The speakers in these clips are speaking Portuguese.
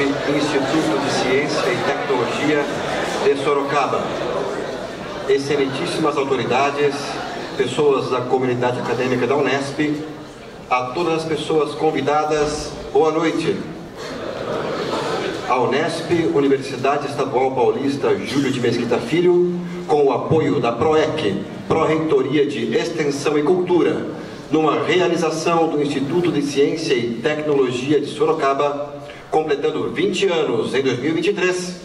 Unesp, Instituto de Ciência e Tecnologia de Sorocaba. Excelentíssimas autoridades, pessoas da comunidade acadêmica da Unesp, a todas as pessoas convidadas, boa noite. A Unesp, Universidade Estadual Paulista Júlio de Mesquita Filho, com o apoio da PROEC, Pró-Reitoria de Extensão e Cultura, numa realização do Instituto de Ciência e Tecnologia de Sorocaba, completando 20 anos em 2023,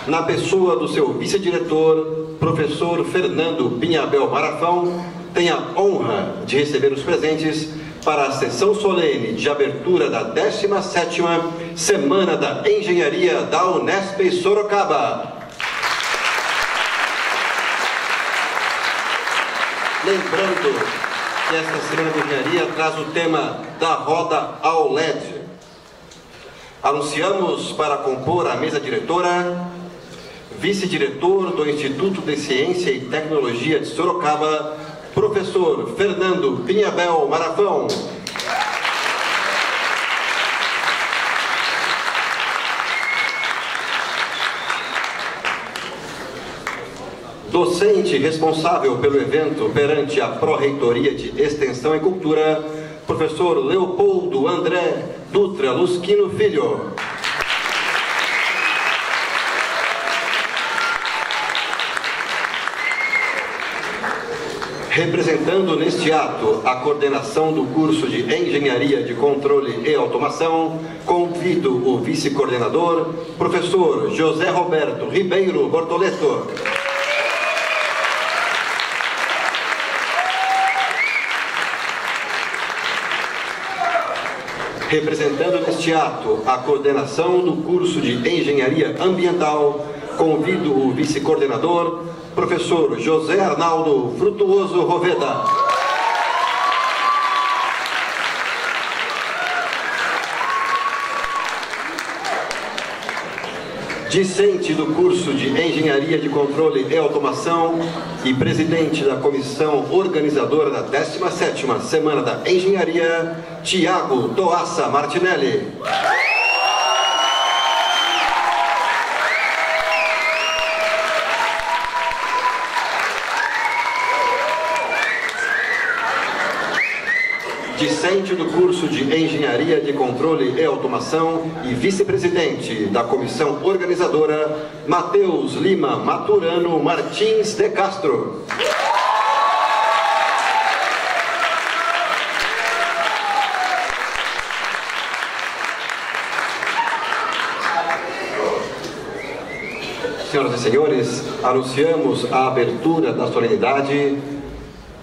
na pessoa do seu vice-diretor, professor Fernando Pinhabel Marafão, tem a honra de receber os presentes para a sessão solene de abertura da 17ª Semana da Engenharia da Unesp Sorocaba. Lembrando que esta Semana de Engenharia traz o tema da roda ao LED. Anunciamos para compor a mesa diretora, vice-diretor do Instituto de Ciência e Tecnologia de Sorocaba, professor Fernando Pinhabel Marafão. Docente responsável pelo evento perante a Pró-Reitoria de Extensão e Cultura, professor Leopoldo André Dutra Lusquino Filho. Representando neste ato a coordenação do curso de Engenharia de Controle e Automação, convido o vice-coordenador, professor José Roberto Ribeiro Bortoleto. Representando neste ato a coordenação do curso de Engenharia Ambiental, convido o vice-coordenador, professor José Arnaldo Frutuoso Roveda. Discente do curso de Engenharia de Controle e Automação e presidente da comissão organizadora da 17ª Semana da Engenharia, Tiago Toassa Martinelli. Discente do curso de Engenharia de Controle e Automação e vice-presidente da comissão organizadora, Matheus Lima Maturano Martins de Castro. Senhoras e senhores, anunciamos a abertura da solenidade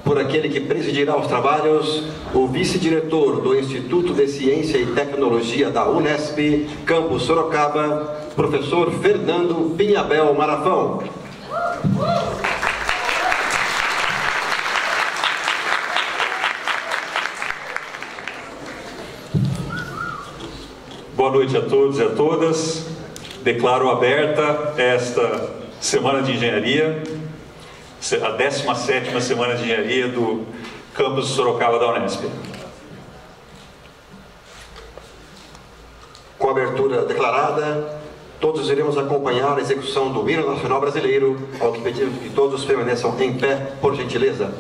por aquele que presidirá os trabalhos, o vice-diretor do Instituto de Ciência e Tecnologia da Unesp, Campus Sorocaba, professor Fernando Pinhabel Marafão. Boa noite a todos e a todas. Declaro aberta esta Semana de Engenharia, a 17ª Semana de Engenharia do Campus Sorocaba da Unesp. Com a abertura declarada, todos iremos acompanhar a execução do hino nacional brasileiro, ao que pedimos que todos permaneçam em pé, por gentileza.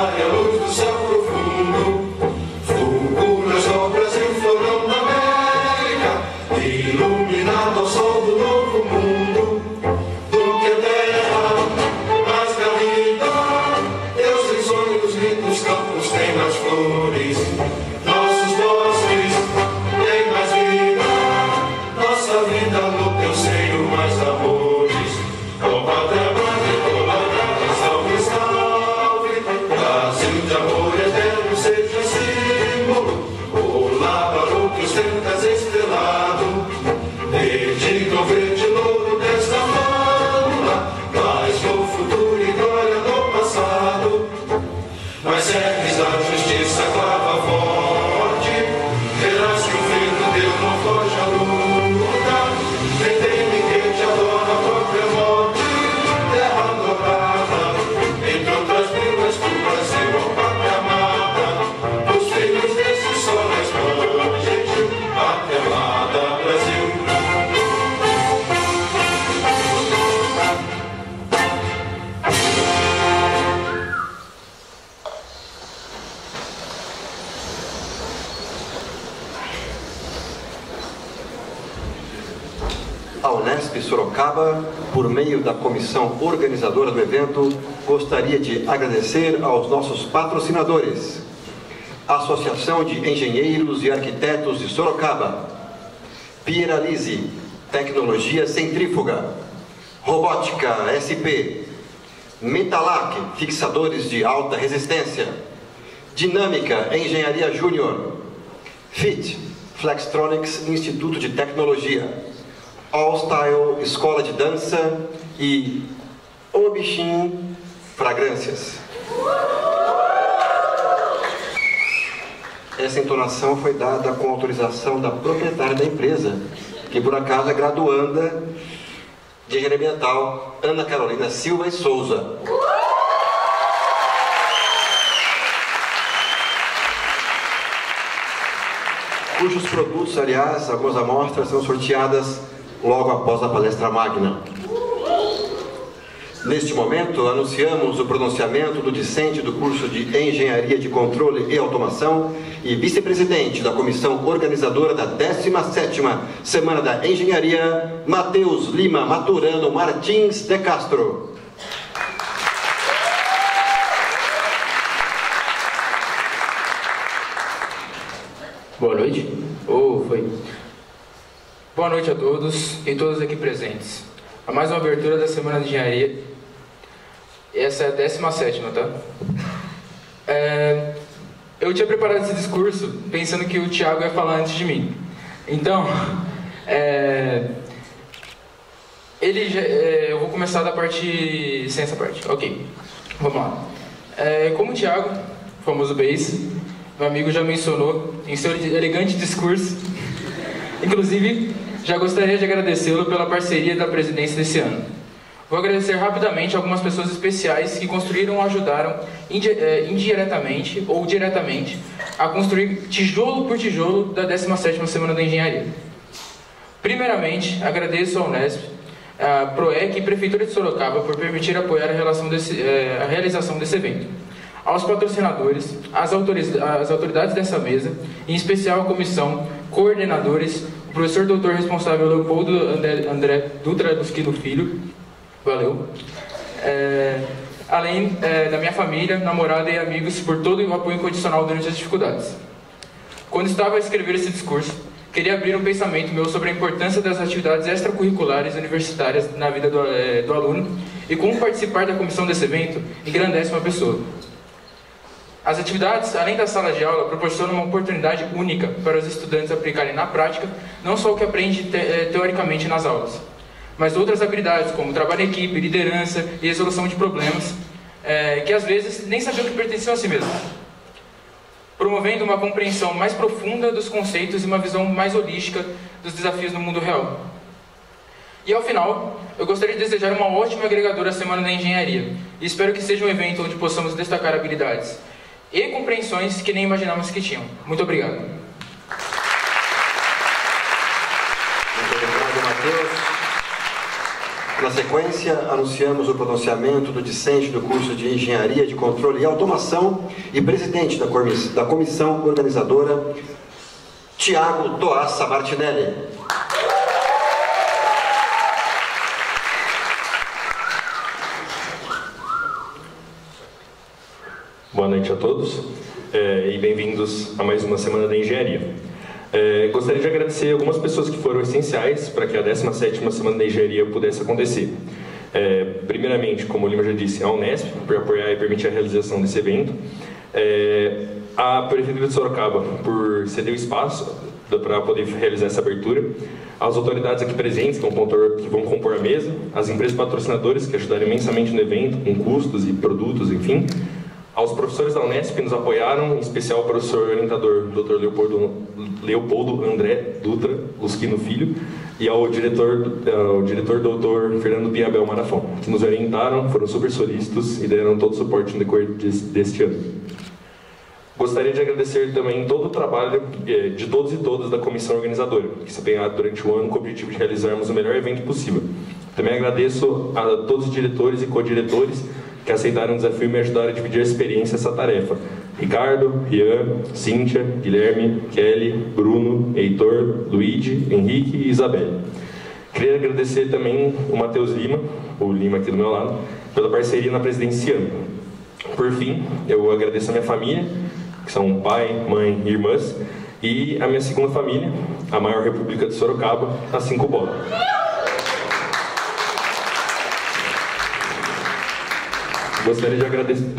clareia a luz do céu profundo. Fulguras ao Brasil, florão da América, iluminado ao sol do novo mundo. Do que a terra mais garrida, Deus tem sonhos lindos, campos tem mais flores. Nossos bosques têm mais vida, nossa vida no teu seio mais amores. Ó Pátria Amada, idolatrada, salve, salve, Brasil de amor eterno seja símbolo. Olá para o que ostentas estrelado, dedica o verde louro desta fábula, paz no futuro e glória no passado. Mas serves da justiça, clava forte, verás que o vento teu não foge à luta. Nem tem ninguém te adora a própria morte, terra dobrada, entre outras mil és tu, Brasil, ó Pátria amada. Os filhos desse sol resplandente, Pátria amada, Brasil. A Unesp Sorocaba, por meio da comissão organizadora do evento, gostaria de agradecer aos nossos patrocinadores: Associação de Engenheiros e Arquitetos de Sorocaba, Pieralise, Tecnologia Centrífuga, Robótica SP, Metalac, Fixadores de Alta Resistência, Dinâmica Engenharia Júnior, FIT, Flextronics Instituto de Tecnologia, All Style Escola de Dança e O Bichinho Fragrâncias. Essa entonação foi dada com autorização da proprietária da empresa, que por acaso é graduanda de Engenharia Ambiental, Ana Carolina Silva e Souza. Cujos produtos, aliás, algumas amostras são sorteadas logo após a palestra magna. Neste momento, anunciamos o pronunciamento do discente do curso de Engenharia de Controle e Automação e vice-presidente da comissão organizadora da 17ª Semana da Engenharia, Matheus Lima Maturano Martins de Castro. Boa noite. Boa noite a todos e todas aqui presentes. A mais uma abertura da Semana de Engenharia. Essa é a 17ª, tá? Eu tinha preparado esse discurso pensando que o Thiago ia falar antes de mim. Então, eu vou começar da parte... sem essa parte. Ok, vamos lá. Como o Thiago, famoso Bass, meu amigo já mencionou em seu elegante discurso, inclusive, já gostaria de agradecê-lo pela parceria da presidência desse ano. Vou agradecer rapidamente algumas pessoas especiais que construíram ou ajudaram indiretamente ou diretamente a construir tijolo por tijolo da 17ª Semana da Engenharia. Primeiramente, agradeço ao Unesp, a PROEC e Prefeitura de Sorocaba por permitir apoiar a realização desse evento. Aos patrocinadores, às autoridades dessa mesa, em especial a comissão, coordenadores, o professor doutor responsável Leopoldo André Dutra Busquino Filho, valeu, além da minha família, namorada e amigos por todo o apoio incondicional durante as dificuldades. Quando estava a escrever esse discurso, queria abrir um pensamento meu sobre a importância das atividades extracurriculares universitárias na vida do aluno e como participar da comissão desse evento engrandece uma pessoa. As atividades, além da sala de aula, proporcionam uma oportunidade única para os estudantes aplicarem na prática não só o que aprende teoricamente nas aulas, mas outras habilidades como trabalho em equipe, liderança e resolução de problemas, que às vezes nem sabiam que pertenciam a si mesmos, promovendo uma compreensão mais profunda dos conceitos e uma visão mais holística dos desafios no mundo real. E ao final, eu gostaria de desejar uma ótima agregadora à Semana da Engenharia, e espero que seja um evento onde possamos destacar habilidades e compreensões que nem imaginávamos que tinham. Muito obrigado. Muito obrigado, Matheus. Na sequência, anunciamos o pronunciamento do discente do curso de Engenharia de Controle e Automação e presidente da comissão organizadora, Tiago Toassa Martinelli. Boa noite a todos e bem-vindos a mais uma Semana da Engenharia. Gostaria de agradecer algumas pessoas que foram essenciais para que a 17ª Semana da Engenharia pudesse acontecer. Primeiramente, como o Lima já disse, a Unesp, por apoiar e permitir a realização desse evento. A Prefeitura de Sorocaba, por ceder o espaço para poder realizar essa abertura. As autoridades aqui presentes, que vão compor a mesa. As empresas patrocinadoras, que ajudaram imensamente no evento, com custos e produtos, enfim. Aos professores da Unesp que nos apoiaram, em especial o professor orientador Dr. Leopoldo André Dutra Lusquino Filho e ao diretor Dr. Fernando Biabel Marafon, que nos orientaram, foram super solícitos e deram todo o suporte no decorrer deste ano. Gostaria de agradecer também todo o trabalho de todos e todas da comissão organizadora, que se empenharam durante o ano com o objetivo de realizarmos o melhor evento possível. Também agradeço a todos os diretores e co-diretores que aceitaram o desafio e me ajudaram a dividir a experiência essa tarefa. Ricardo, Rian, Cíntia, Guilherme, Kelly, Bruno, Heitor, Luigi, Henrique e Isabelle. Queria agradecer também o Matheus Lima, o Lima aqui do meu lado, pela parceria na presidência esse ano. Por fim, eu agradeço a minha família, que são pai, mãe e irmãs, e a minha segunda família, a maior república de Sorocaba, a 5 Bola.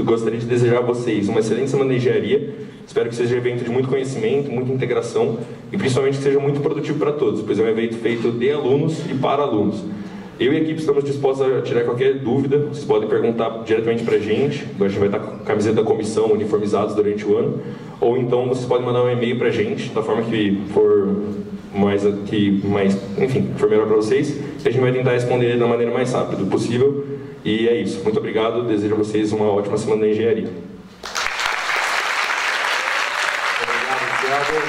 Gostaria de desejar a vocês uma excelente semana de engenharia. Espero que seja um evento de muito conhecimento, muita integração e principalmente que seja muito produtivo para todos, pois é um evento feito de alunos e para alunos. Eu e a equipe estamos dispostos a tirar qualquer dúvida, vocês podem perguntar diretamente para a gente vai estar com a camiseta da comissão uniformizados durante o ano, ou então vocês podem mandar um e-mail para a gente, da forma que for for melhor para vocês, e a gente vai tentar responder da maneira mais rápida possível. E é isso. Muito obrigado. Desejo a vocês uma ótima semana da engenharia. Obrigado, Tiago.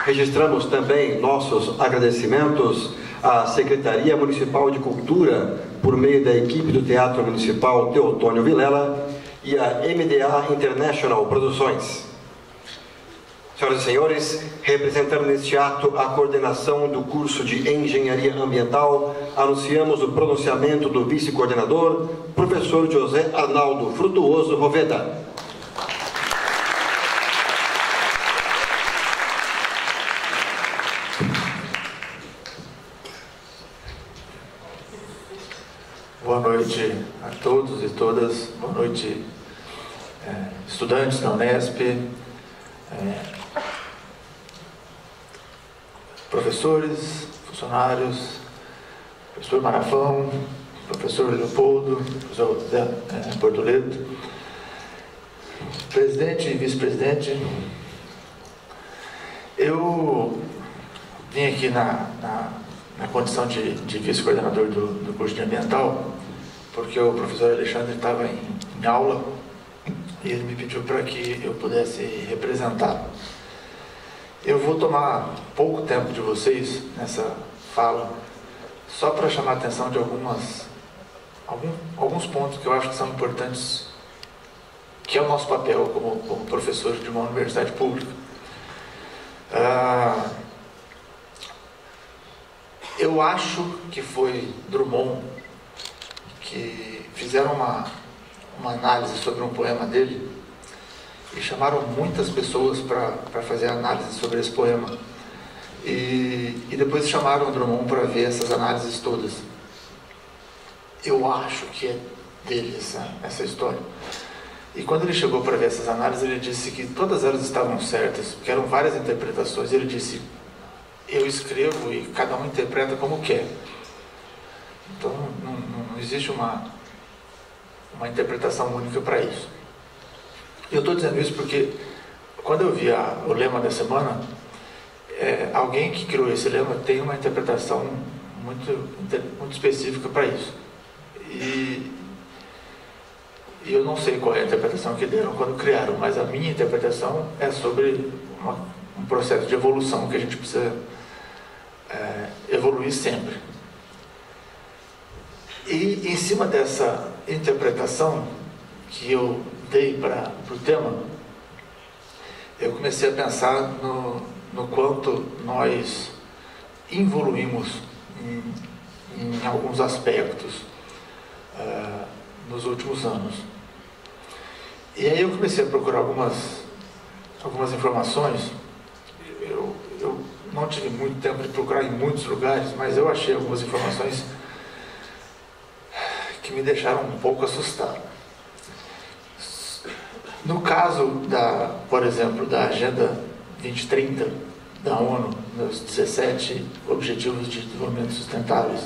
Registramos também nossos agradecimentos à Secretaria Municipal de Cultura, por meio da equipe do Teatro Municipal Teotônio Vilela e a MDA International Produções. Senhoras e senhores, representando neste ato a coordenação do curso de Engenharia Ambiental, anunciamos o pronunciamento do vice-coordenador, professor José Arnaldo Frutuoso Roveda. Boa noite a todos e todas, boa noite estudantes da Unesp, professores, funcionários, professor Marafão, professor Leopoldo, professor Zé Bortoleto, presidente e vice-presidente. Eu vim aqui na condição de vice-coordenador do curso de ambiental, porque o professor Alexandre estava em aula e ele me pediu para que eu pudesse representá-lo. Eu vou tomar pouco tempo de vocês nessa fala, só para chamar a atenção de alguns pontos que eu acho que são importantes, que é o nosso papel como professores de uma universidade pública. Eu acho que foi Drummond que fizeram uma análise sobre um poema dele e chamaram muitas pessoas para fazer análise sobre esse poema e depois chamaram o Drummond para ver essas análises todas. Eu acho que é dele essa história. E quando ele chegou para ver essas análises, ele disse que todas elas estavam certas, porque eram várias interpretações. Ele disse: eu escrevo e cada um interpreta como quer. Então não existe uma interpretação única para isso. Eu estou dizendo isso porque quando eu vi o lema da semana, alguém que criou esse lema tem uma interpretação muito específica para isso. E eu não sei qual é a interpretação que deram quando criaram, mas a minha interpretação é sobre um processo de evolução que a gente precisa evoluir evoluir sempre. E em cima dessa interpretação que eu dei para o tema, eu comecei a pensar no quanto nós evoluímos em alguns aspectos nos últimos anos. E aí eu comecei a procurar algumas informações. Eu não tive muito tempo de procurar em muitos lugares, mas eu achei algumas informações que me deixaram um pouco assustado. No caso, por exemplo, da Agenda 2030 da ONU, dos 17 Objetivos de Desenvolvimento Sustentáveis,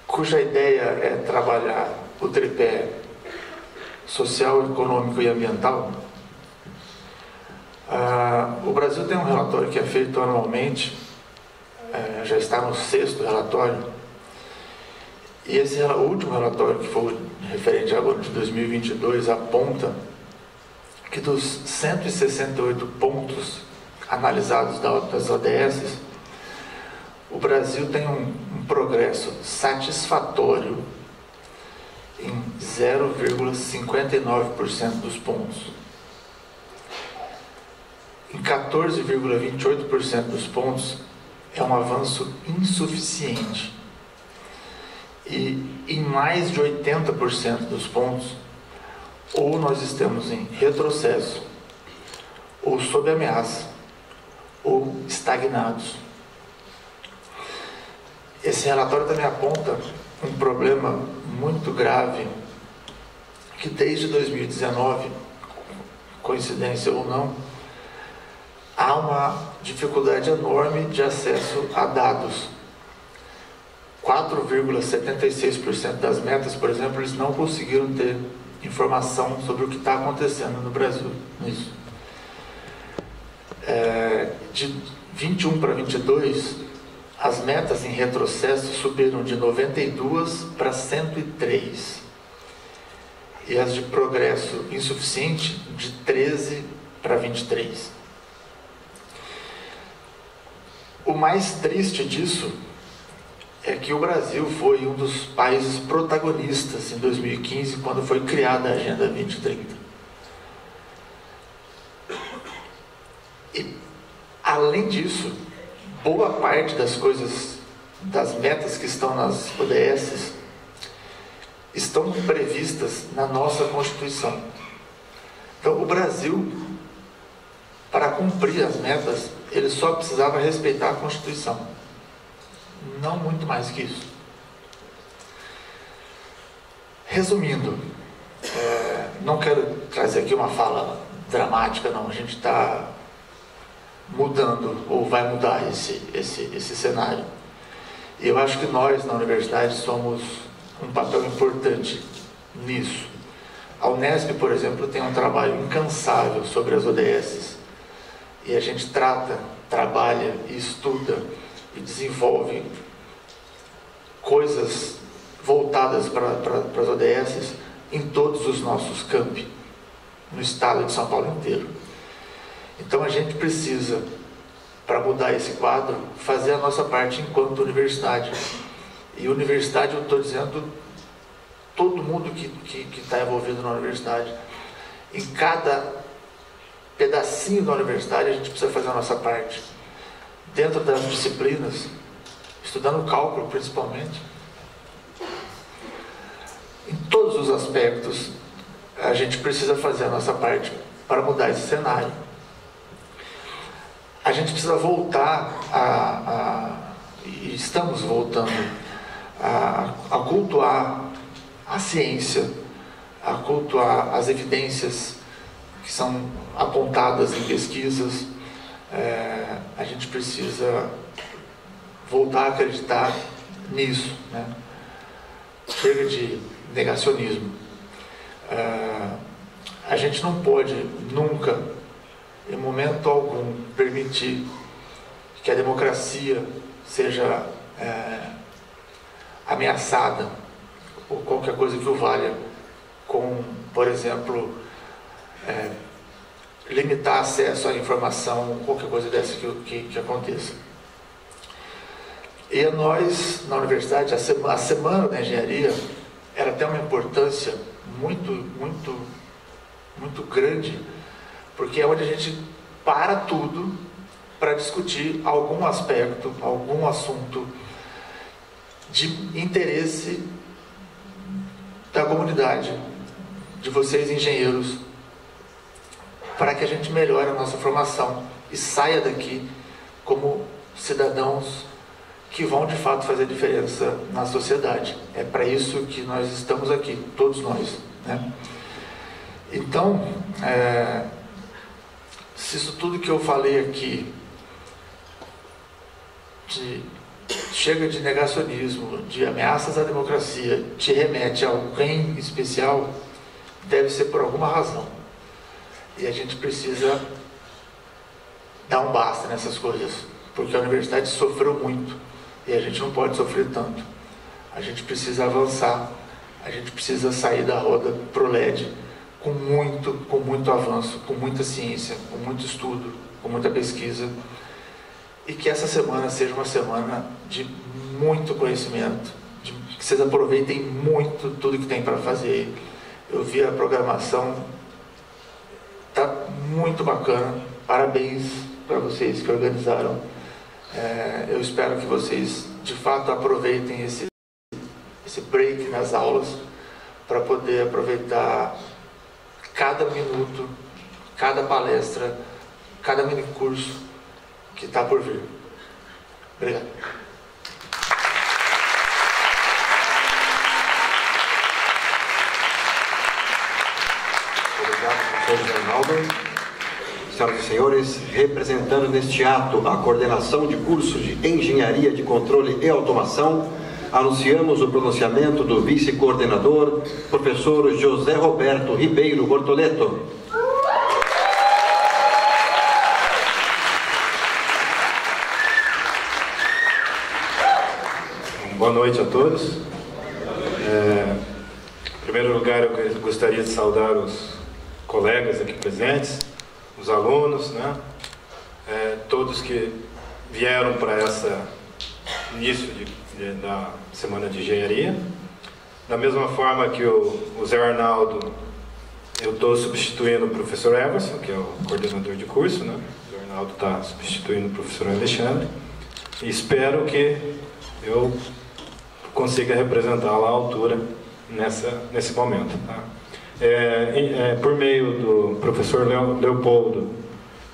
cuja ideia é trabalhar o tripé social, econômico e ambiental, o Brasil tem um relatório que é feito anualmente, já está no 6º relatório, e o último relatório, que foi referente ao ano de 2022, aponta que dos 168 pontos analisados das ODS, o Brasil tem um progresso satisfatório em 0,59% dos pontos. Em 14,28% dos pontos é um avanço insuficiente. E em mais de 80% dos pontos, ou nós estamos em retrocesso, ou sob ameaça, ou estagnados. Esse relatório também aponta um problema muito grave, que desde 2019, coincidência ou não, há uma dificuldade enorme de acesso a dados. 4,76% das metas, por exemplo, eles não conseguiram ter informação sobre o que está acontecendo no Brasil nisso. De 21 para 22, as metas em retrocesso subiram de 92 para 103. E as de progresso insuficiente de 13 para 23. O mais triste disso é que o Brasil foi um dos países protagonistas em 2015, quando foi criada a Agenda 2030. E, além disso, boa parte das coisas, das metas que estão nas ODS, estão previstas na nossa Constituição. Então, o Brasil, para cumprir as metas, ele só precisava respeitar a Constituição. Não muito mais que isso. Resumindo, não quero trazer aqui uma fala dramática, não. A gente está mudando, ou vai mudar esse cenário. E eu acho que nós, na universidade, somos um papel importante nisso. A Unesp, por exemplo, tem um trabalho incansável sobre as ODS. E a gente trabalha e estuda e desenvolve coisas voltadas para as ODS em todos os nossos campi, no estado de São Paulo inteiro. Então a gente precisa, para mudar esse quadro, fazer a nossa parte enquanto universidade. E universidade, eu estou dizendo, todo mundo que está envolvido na universidade. Em cada pedacinho da universidade a gente precisa fazer a nossa parte. Dentro das disciplinas, estudando cálculo principalmente, em todos os aspectos, a gente precisa fazer a nossa parte para mudar esse cenário. A gente precisa voltar e estamos voltando a cultuar a ciência, a cultuar as evidências que são apontadas em pesquisas. A gente precisa voltar a acreditar nisso, né? Chega de negacionismo. A gente não pode nunca, em momento algum, permitir que a democracia seja ameaçada, ou qualquer coisa que o valha, com, por exemplo, limitar acesso à informação, qualquer coisa dessa que aconteça. E nós, na universidade, a semana da engenharia era até uma importância muito grande, porque é onde a gente para tudo para discutir algum aspecto, algum assunto de interesse da comunidade, de vocês engenheiros, para que a gente melhore a nossa formação e saia daqui como cidadãos que vão de fato fazer diferença na sociedade. É para isso que nós estamos aqui, todos nós, né? Então, se isso tudo que eu falei aqui chega de negacionismo, de ameaças à democracia, te remete a alguém especial, deve ser por alguma razão. E a gente precisa dar um basta nessas coisas, porque a universidade sofreu muito e a gente não pode sofrer tanto. A gente precisa avançar, a gente precisa sair da roda pro LED com muito avanço, com muita ciência, com muito estudo, com muita pesquisa, e que essa semana seja uma semana de muito conhecimento, que vocês aproveitem muito tudo que tem para fazer. Eu vi a programação, tá muito bacana, parabéns para vocês que organizaram. Eu espero que vocês de fato aproveitem esse break nas aulas para poder aproveitar cada minuto, cada palestra, cada mini curso que está por vir. Obrigado. Obrigado, professor Arnaldo. Senhoras e senhores, representando neste ato a coordenação de cursos de Engenharia de Controle e Automação, anunciamos o pronunciamento do vice-coordenador, professor José Roberto Ribeiro Bortoleto. Boa noite a todos. Em primeiro lugar, eu gostaria de saudar os colegas aqui presentes, os alunos, né? Todos que vieram para esse início da Semana de Engenharia. Da mesma forma que o Zé Arnaldo, eu estou substituindo o professor Everson, que é o coordenador de curso, né? O Zé Arnaldo está substituindo o professor Alexandre. E espero que eu consiga representá-la à altura nesse momento. Tá? Por meio do professor Leopoldo,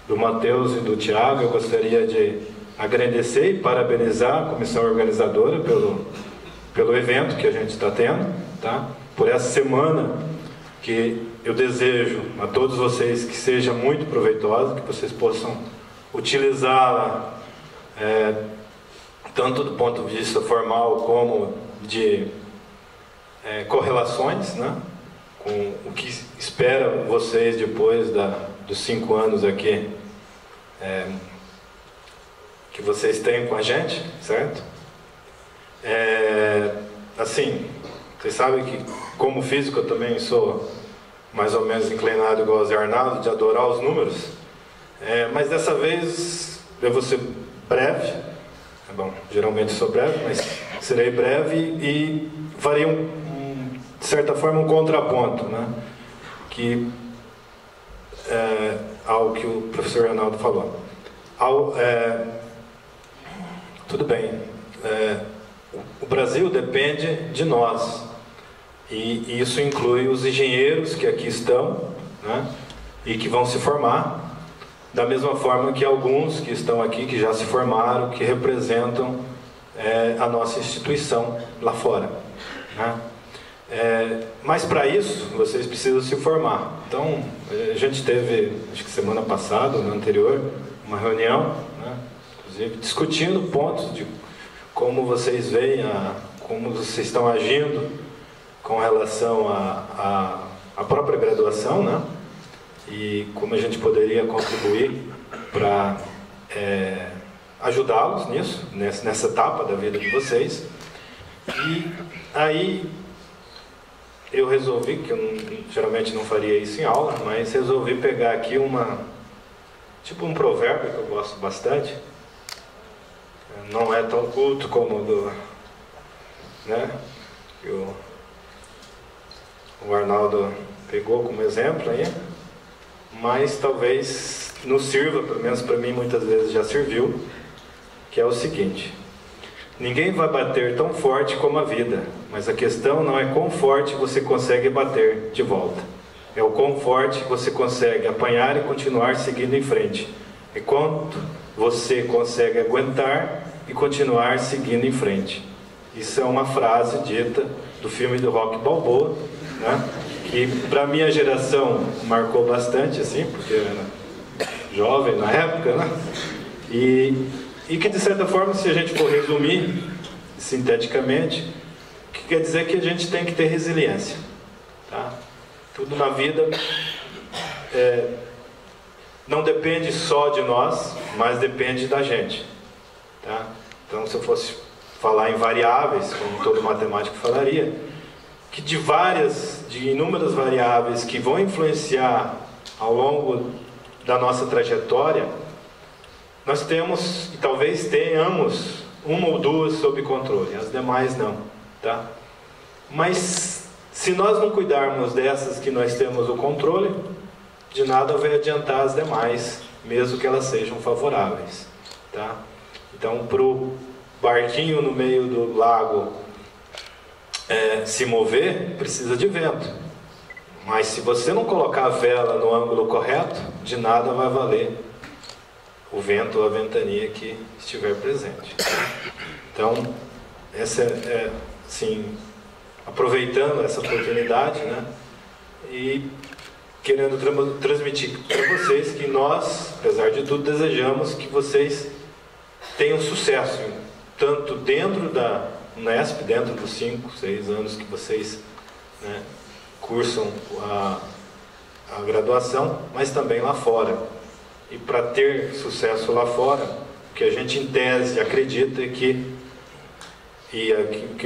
do Matheus e do Tiago, eu gostaria de agradecer e parabenizar a comissão organizadora pelo evento que a gente está tendo, tá? Por essa semana que eu desejo a todos vocês que seja muito proveitosa, que vocês possam utilizá-la tanto do ponto de vista formal como de correlações, né? Com o que espera vocês depois dos 5 anos aqui que vocês têm com a gente, certo? Assim, vocês sabem que como físico eu também sou mais ou menos inclinado igual ao Zé Arnaldo, de adorar os números, mas dessa vez eu vou ser breve. Bom, geralmente sou breve, mas serei breve e farei de certa forma um contraponto, né? Que ao que o professor Arnaldo falou. Tudo bem, o Brasil depende de nós, e isso inclui os engenheiros que aqui estão, né? E que vão se formar, da mesma forma que alguns que estão aqui, que já se formaram, que representam a nossa instituição lá fora, né? Mas para isso, vocês precisam se formar. Então, a gente teve, acho que semana passada, ou no anterior, uma reunião, né? Inclusive discutindo pontos de como vocês veem, como vocês estão agindo com relação à própria graduação, né? E como a gente poderia contribuir para ajudá-los nisso, nessa etapa da vida de vocês. E aí eu resolvi, que eu geralmente não faria isso em aula, mas resolvi pegar aqui tipo um provérbio que eu gosto bastante. não é tão culto como o do, né, que o Arnaldo pegou como exemplo aí, mas talvez nos sirva, pelo menos para mim muitas vezes já serviu, que é o seguinte: ninguém vai bater tão forte como a vida, mas a questão não é quão forte você consegue bater de volta, é o quão forte você consegue apanhar e continuar seguindo em frente, é quanto você consegue aguentar e continuar seguindo em frente. Isso é uma frase dita do filme do Rocky Balboa, né? Que para minha geração marcou bastante, assim, porque eu era jovem na época, né? E que, de certa forma, se a gente for resumir sinteticamente, que quer dizer que a gente tem que ter resiliência, tá? Tudo na vida não depende só de nós, mas depende da gente, tá? Então, se eu fosse falar em variáveis, como todo matemático falaria, que de inúmeras variáveis que vão influenciar ao longo da nossa trajetória, nós temos, e talvez tenhamos, uma ou duas sob controle, as demais não, tá? Mas se nós não cuidarmos dessas que nós temos o controle, de nada vai adiantar as demais, mesmo que elas sejam favoráveis, tá? Então, para o barquinho no meio do lago se mover, precisa de vento. Mas se você não colocar a vela no ângulo correto, de nada vai valer o vento ou a ventania que estiver presente. Então, essa assim, aproveitando essa oportunidade, né, e querendo transmitir para vocês que nós, apesar de tudo, desejamos que vocês tenham sucesso, tanto dentro da Unesp, dentro dos 5, 6 anos que vocês, né, cursam a graduação, mas também lá fora. E para ter sucesso lá fora, o que a gente em tese acredita que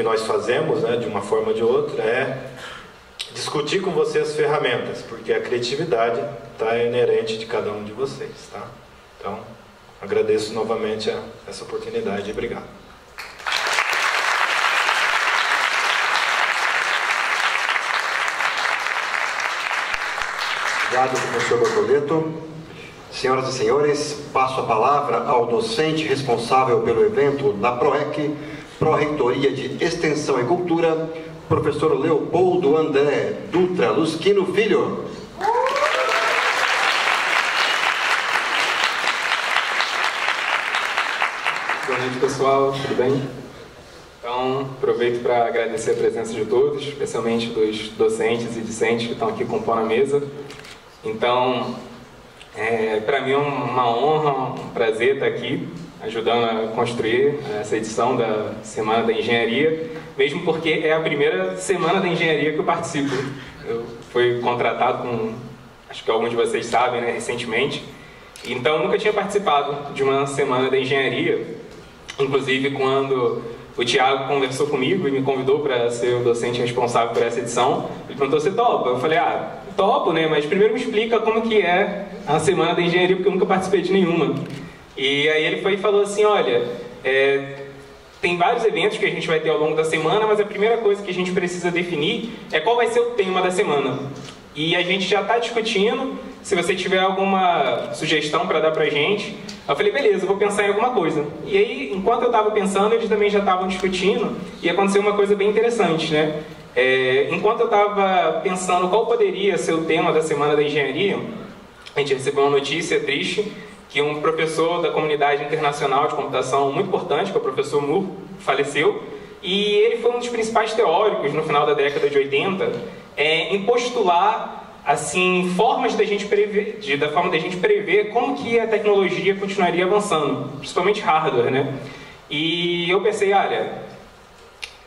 nós fazemos, né, de uma forma ou de outra, é discutir com vocês as ferramentas, porque a criatividade está inerente de cada um de vocês, tá? Então, agradeço novamente essa oportunidade e obrigado. Obrigado, professor Bortoleto. Senhoras e senhores, passo a palavra ao docente responsável pelo evento da PROEC, Pró-Reitoria de Extensão e Cultura, professor Leopoldo André Dutra Lusquino Filho. Boa noite, pessoal, tudo bem? Então, aproveito para agradecer a presença de todos, especialmente dos docentes e discentes que estão aqui compondo a mesa. Então, para mim é uma honra, um prazer estar aqui, ajudando a construir essa edição da Semana da Engenharia, mesmo porque é a primeira Semana da Engenharia que eu participo. Eu fui contratado com, acho que alguns de vocês sabem, né, recentemente, então nunca tinha participado de uma Semana da Engenharia. Inclusive, quando o Thiago conversou comigo e me convidou para ser o docente responsável por essa edição, ele perguntou: você topa? Eu falei: topo, né? Mas primeiro me explica como que é a Semana da Engenharia, porque eu nunca participei de nenhuma. E aí ele foi e falou assim: olha, tem vários eventos que a gente vai ter ao longo da semana, mas a primeira coisa que a gente precisa definir é qual vai ser o tema da semana. E a gente já está discutindo, se você tiver alguma sugestão para dar para a gente. Eu falei: beleza, eu vou pensar em alguma coisa. E aí, enquanto eu estava pensando, eles também já estavam discutindo, e aconteceu uma coisa bem interessante, né? Enquanto eu estava pensando qual poderia ser o tema da Semana da Engenharia, a gente recebeu uma notícia triste, que um professor da comunidade internacional de computação muito importante, que é o professor Moore, faleceu, e ele foi um dos principais teóricos no final da década de 80 em postular assim, formas da gente prever, da forma da gente prever como que a tecnologia continuaria avançando, principalmente hardware, né? E eu pensei: olha,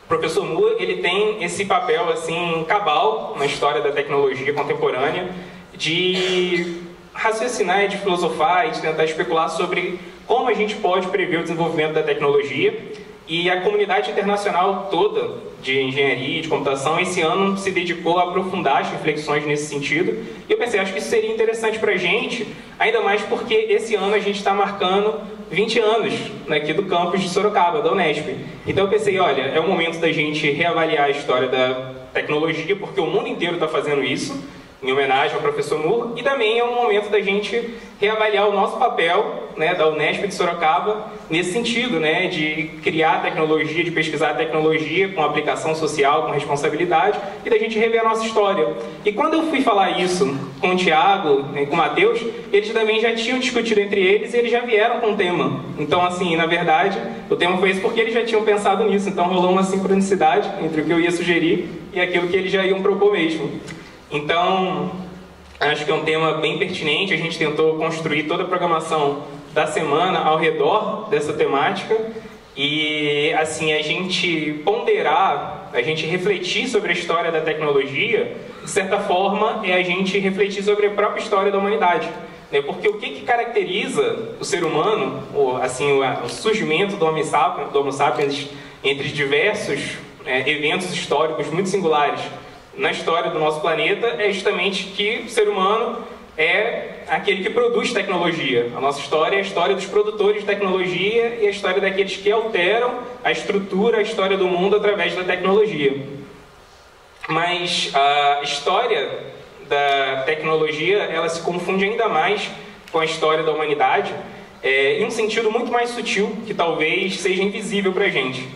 o professor Moore, ele tem esse papel assim cabal na história da tecnologia contemporânea, de raciocinar, de filosofar e de tentar especular sobre como a gente pode prever o desenvolvimento da tecnologia. e a comunidade internacional toda de engenharia e de computação esse ano se dedicou a aprofundar as reflexões nesse sentido. E eu pensei, acho que isso seria interessante para a gente, ainda mais porque esse ano a gente está marcando 20 anos aqui do campus de Sorocaba, da Unesp. Então eu pensei, olha, é o momento da gente reavaliar a história da tecnologia, porque o mundo inteiro está fazendo isso, em homenagem ao professor Moore, e também é um momento da gente reavaliar o nosso papel, né, da Unesp de Sorocaba nesse sentido, né, de criar tecnologia, de pesquisar tecnologia com aplicação social, com responsabilidade, e da gente rever a nossa história. E quando eu fui falar isso com o Tiago, né, com o Matheus, eles também já tinham discutido entre eles e eles já vieram com o tema. Então, assim, na verdade, o tema foi esse porque eles já tinham pensado nisso, então rolou uma sincronicidade entre o que eu ia sugerir e aquilo que eles já iam propor mesmo. Então, acho que é um tema bem pertinente. A gente tentou construir toda a programação da semana ao redor dessa temática e, assim, a gente ponderar, a gente refletir sobre a história da tecnologia, de certa forma, é a gente refletir sobre a própria história da humanidade, né? Porque o que caracteriza o ser humano, assim, o surgimento do Homo sapiens entre diversos eventos históricos muito singulares na história do nosso planeta, é justamente que o ser humano é aquele que produz tecnologia. A nossa história é a história dos produtores de tecnologia e a história daqueles que alteram a estrutura, a história do mundo através da tecnologia. Mas a história da tecnologia, ela se confunde ainda mais com a história da humanidade, em um sentido muito mais sutil, que talvez seja invisível para a gente.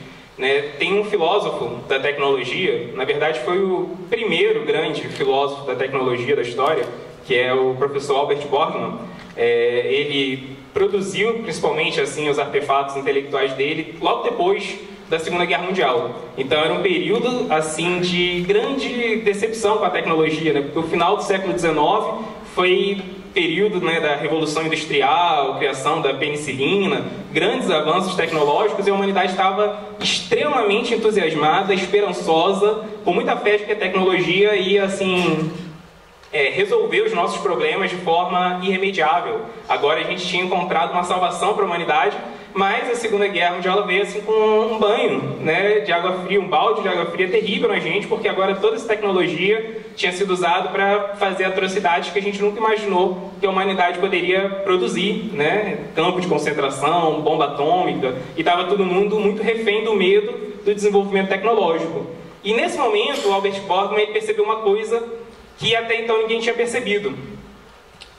Tem um filósofo da tecnologia, na verdade foi o primeiro grande filósofo da tecnologia da história, que é o professor Albert Borgman. Ele produziu principalmente assim os artefatos intelectuais dele logo depois da Segunda Guerra Mundial. Então era um período assim de grande decepção com a tecnologia, né? Porque o final do século XIX foi período, né, da Revolução Industrial, criação da penicilina, grandes avanços tecnológicos, e a humanidade estava extremamente entusiasmada, esperançosa, com muita fé de que a tecnologia ia, assim, resolver os nossos problemas de forma irremediável. Agora a gente tinha encontrado uma salvação para a humanidade, mas a Segunda Guerra Mundial ela veio assim com um banho, né, de água fria, um balde de água fria terrível na gente, porque agora toda essa tecnologia tinha sido usada para fazer atrocidades que a gente nunca imaginou que a humanidade poderia produzir, né? Campo de concentração, bomba atômica, e estava todo mundo muito refém do medo do desenvolvimento tecnológico. E nesse momento o Albert Borgman ele percebeu uma coisa que até então ninguém tinha percebido.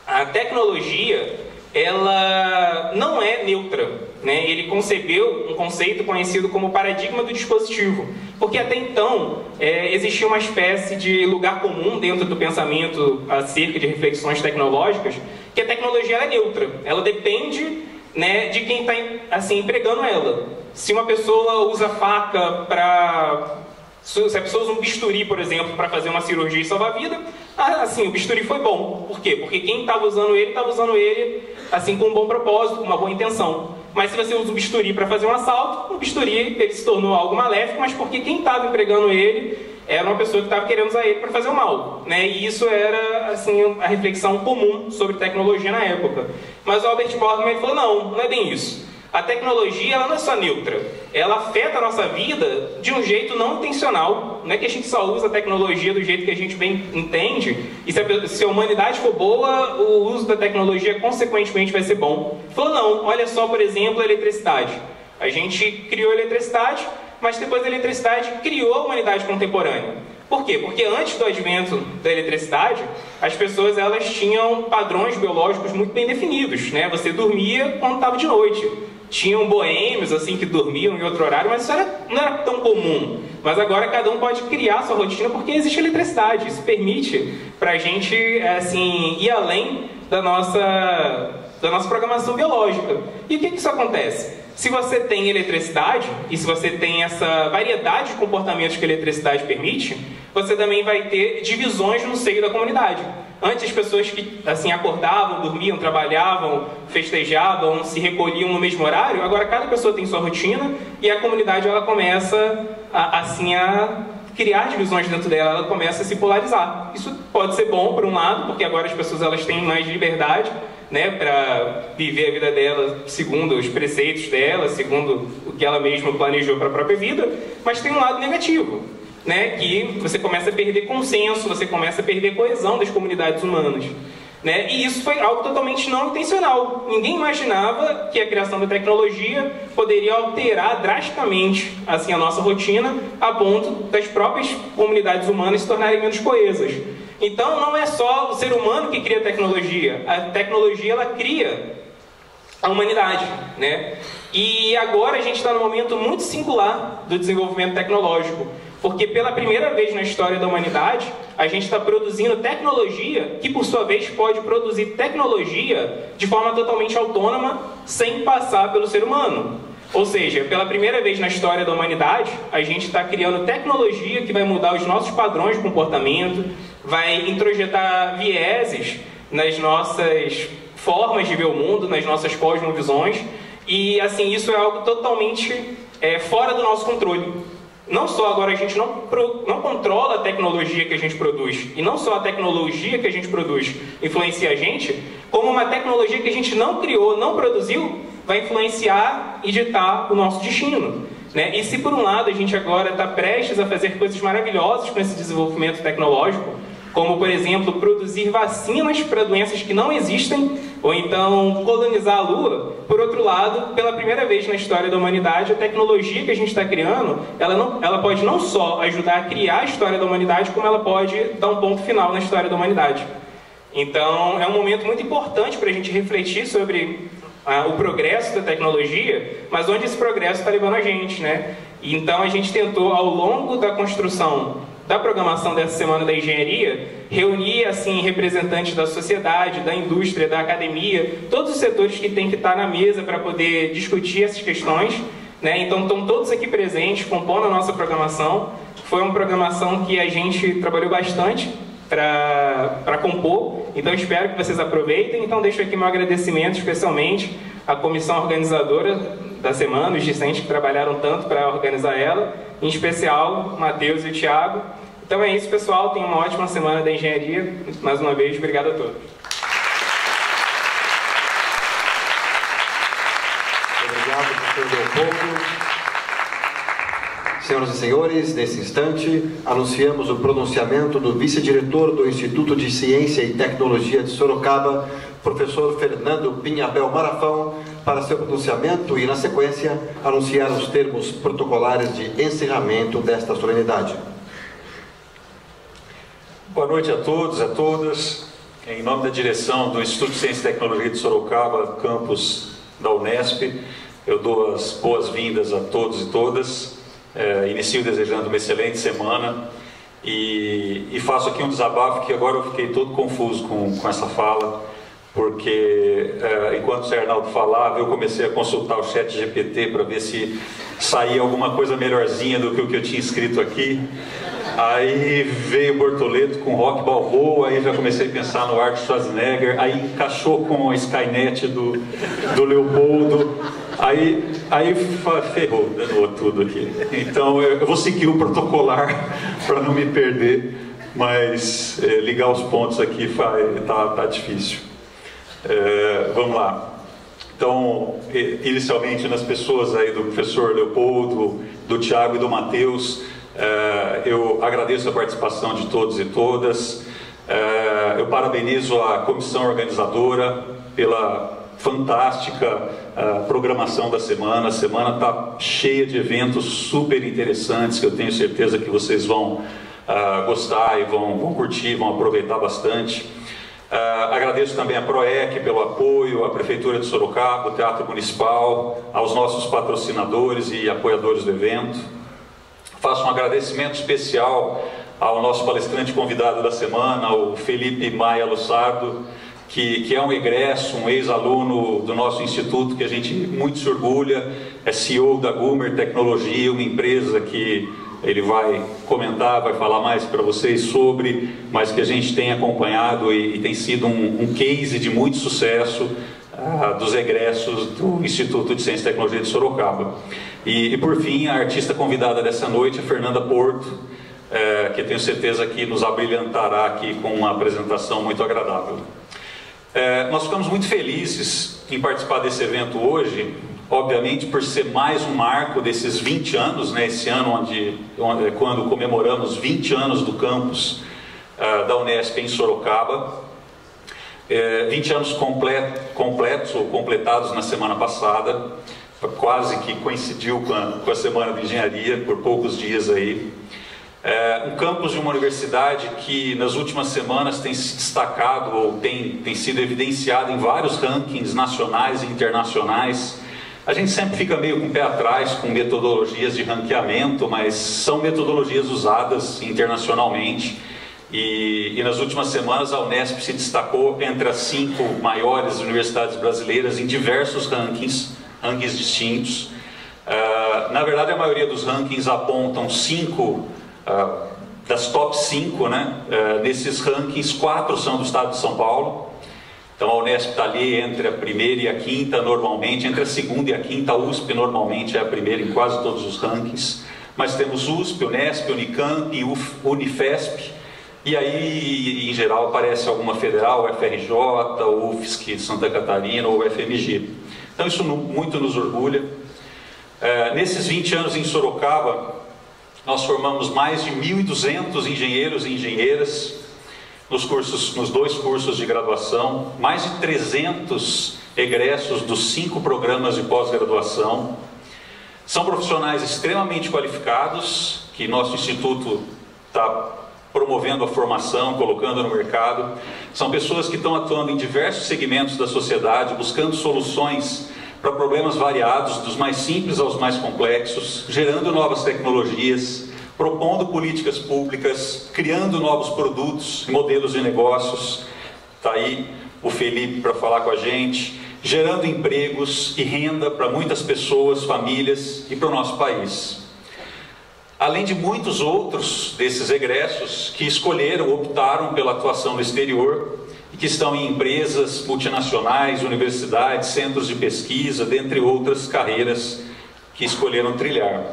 A tecnologia ela não é neutra, né? Ele concebeu um conceito conhecido como paradigma do dispositivo, porque até então existia uma espécie de lugar comum dentro do pensamento acerca de reflexões tecnológicas, que a tecnologia é neutra, ela depende, né, de quem está assim, empregando ela. Se uma pessoa usa faca para... Se a pessoa usa um bisturi, por exemplo, para fazer uma cirurgia e salvar a vida, assim, o bisturi foi bom. Por quê? Porque quem estava usando ele assim, com um bom propósito, com uma boa intenção. Mas se você usa um bisturi para fazer um assalto, o bisturi ele se tornou algo maléfico, mas porque quem estava empregando ele era uma pessoa que estava querendo usar ele para fazer o mal, né? E isso era assim, a reflexão comum sobre tecnologia na época. Mas o Albert Borgman falou, não é bem isso. A tecnologia ela não é só neutra, ela afeta a nossa vida de um jeito não intencional. Não é que a gente só usa a tecnologia do jeito que a gente bem entende, e se a humanidade for boa, o uso da tecnologia consequentemente vai ser bom. Ele falou, não, olha só, por exemplo, a eletricidade. A gente criou a eletricidade, mas depois a eletricidade criou a humanidade contemporânea. Por quê? Porque antes do advento da eletricidade, as pessoas elas tinham padrões biológicos muito bem definidos, né? Você dormia quando estava de noite. Tinham boêmios assim que dormiam em outro horário, mas isso não era tão comum. Mas agora cada um pode criar sua rotina porque existe eletricidade. Isso permite para a gente assim, ir além da nossa programação biológica. E o que isso acontece? Se você tem eletricidade, e se você tem essa variedade de comportamentos que a eletricidade permite, você também vai ter divisões no seio da comunidade. Antes as pessoas que assim, acordavam, dormiam, trabalhavam, festejavam, se recolhiam no mesmo horário, agora cada pessoa tem sua rotina e a comunidade ela começa a criar divisões dentro dela, ela começa a se polarizar. Isso pode ser bom por um lado, porque agora as pessoas elas têm mais liberdade, né, para viver a vida dela segundo os preceitos dela, segundo o que ela mesma planejou para a própria vida, mas tem um lado negativo, né, que você começa a perder consenso, você começa a perder coesão das comunidades humanas. Né? E isso foi algo totalmente não intencional. Ninguém imaginava que a criação da tecnologia poderia alterar drasticamente assim, a nossa rotina, a ponto das próprias comunidades humanas se tornarem menos coesas. Então não é só o ser humano que cria tecnologia, a tecnologia ela cria a humanidade. Né? E agora a gente está num momento muito singular do desenvolvimento tecnológico, porque pela primeira vez na história da humanidade, a gente está produzindo tecnologia que, por sua vez, pode produzir tecnologia de forma totalmente autônoma, sem passar pelo ser humano. Ou seja, pela primeira vez na história da humanidade, a gente está criando tecnologia que vai mudar os nossos padrões de comportamento, vai introjetar vieses nas nossas formas de ver o mundo, nas nossas cosmovisões, e assim, isso é algo totalmente fora do nosso controle. Não só agora a gente não controla a tecnologia que a gente produz, e não só a tecnologia que a gente produz influencia a gente, como uma tecnologia que a gente não criou, não produziu, vai influenciar e ditar o nosso destino. Né? E se por um lado a gente agora está prestes a fazer coisas maravilhosas com esse desenvolvimento tecnológico, como por exemplo produzir vacinas para doenças que não existem, ou então colonizar a Lua, por outro lado, pela primeira vez na história da humanidade, a tecnologia que a gente está criando, ela pode não só ajudar a criar a história da humanidade, como ela pode dar um ponto final na história da humanidade. Então é um momento muito importante para a gente refletir sobre o progresso da tecnologia, mas onde esse progresso está levando a gente, né? Então a gente tentou, ao longo da construção da programação dessa Semana da Engenharia, reunir assim, representantes da sociedade, da indústria, da academia, todos os setores que têm que estar na mesa para poder discutir essas questões. Né? Então estão todos aqui presentes, compondo a nossa programação. Foi uma programação que a gente trabalhou bastante para compor, então espero que vocês aproveitem. Então deixo aqui meu agradecimento especialmente à comissão organizadora da semana, os discentes que trabalharam tanto para organizar ela, em especial Matheus e o Thiago. Então é isso, pessoal, tenham uma ótima Semana da Engenharia. Mais uma vez, obrigado a todos. Obrigado, professor Leopoldo. Senhoras e senhores, nesse instante, anunciamos o pronunciamento do vice-diretor do Instituto de Ciência e Tecnologia de Sorocaba, professor Fernando Pinhabel Marafão, para seu pronunciamento e, na sequência, anunciar os termos protocolares de encerramento desta solenidade. Boa noite a todos e a todas. Em nome da direção do Instituto de Ciência e Tecnologia de Sorocaba, campus da Unesp, eu dou as boas-vindas a todos e todas. Inicio desejando uma excelente semana e faço aqui um desabafo que agora eu fiquei todo confuso com essa fala, porque enquanto o Zé Arnaldo falava, eu comecei a consultar o chat GPT para ver se saía alguma coisa melhorzinha do que o que eu tinha escrito aqui. Aí veio Bortoleto com Rock Balboa, aí já comecei a pensar no Arnold Schwarzenegger, aí encaixou com a Skynet do Leopoldo, aí ferrou, danou tudo aqui. Então eu vou seguir o protocolar para não me perder, mas ligar os pontos aqui tá difícil. Vamos lá. Então, inicialmente nas pessoas aí do professor Leopoldo, do Thiago e do Matheus, eu agradeço a participação de todos e todas. Eu parabenizo a comissão organizadora pela fantástica programação da semana. A semana está cheia de eventos super interessantes que eu tenho certeza que vocês vão gostar e vão curtir, vão aproveitar bastante. Agradeço também a PROEC pelo apoio, a Prefeitura de Sorocaba, o Teatro Municipal, aos nossos patrocinadores e apoiadores do evento. Faço um agradecimento especial ao nosso palestrante convidado da semana, o Felipe Maia Lussardo, que é um egresso, um ex-aluno do nosso instituto, que a gente muito se orgulha, é CEO da Gumer Tecnologia, uma empresa que ele vai comentar, vai falar mais para vocês sobre, mas que a gente tem acompanhado e tem sido um case de muito sucesso dos egressos do Instituto de Ciência e Tecnologia de Sorocaba. E por fim, a artista convidada dessa noite, a Fernanda Porto, que tenho certeza que nos abrilhantará aqui com uma apresentação muito agradável. Nós ficamos muito felizes em participar desse evento hoje, obviamente por ser mais um marco desses 20 anos, né, esse ano quando comemoramos 20 anos do campus da Unesp em Sorocaba. 20 anos completos ou completados na semana passada, quase que coincidiu com a Semana de Engenharia, por poucos dias aí. Um campus de uma universidade que nas últimas semanas tem se destacado ou tem sido evidenciado em vários rankings nacionais e internacionais. A gente sempre fica meio com o pé atrás com metodologias de ranqueamento, mas são metodologias usadas internacionalmente. E nas últimas semanas a Unesp se destacou entre as 5 maiores universidades brasileiras em diversos rankings distintos. Na verdade, a maioria dos rankings apontam 5 das top 5, né? Desses rankings, 4 são do estado de São Paulo. Então a Unesp está ali entre a primeira e a quinta normalmente, entre a segunda e a quinta. A USP normalmente é a primeira em quase todos os rankings. Mas temos USP, Unesp, Unicamp, Unifesp. E aí, em geral, aparece alguma federal, FRJ, UFSC, Santa Catarina ou FMG. Então isso muito nos orgulha. Nesses 20 anos em Sorocaba, nós formamos mais de 1.200 engenheiros e engenheiras nos 2 cursos de graduação, mais de 300 egressos dos 5 programas de pós-graduação. São profissionais extremamente qualificados, que nosso instituto está promovendo a formação, colocando no mercado. São pessoas que estão atuando em diversos segmentos da sociedade, buscando soluções para problemas variados, dos mais simples aos mais complexos, gerando novas tecnologias, propondo políticas públicas, criando novos produtos e modelos de negócios. Está aí o Felipe para falar com a gente, gerando empregos e renda para muitas pessoas, famílias e para o nosso país. Além de muitos outros desses egressos que optaram pela atuação no exterior e que estão em empresas multinacionais, universidades, centros de pesquisa, dentre outras carreiras que escolheram trilhar.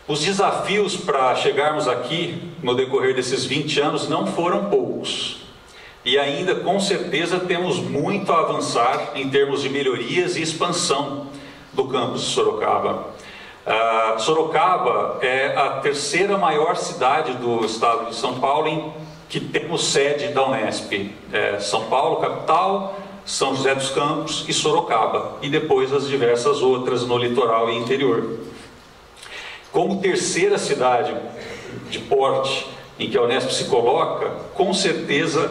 Os desafios para chegarmos aqui no decorrer desses 20 anos não foram poucos. E ainda, com certeza, temos muito a avançar em termos de melhorias e expansão do campus de Sorocaba. Sorocaba é a 3ª maior cidade do estado de São Paulo em que temos sede da Unesp. São Paulo, capital, São José dos Campos e Sorocaba. E depois as diversas outras no litoral e interior. Como 3ª cidade de porte em que a Unesp se coloca, com certeza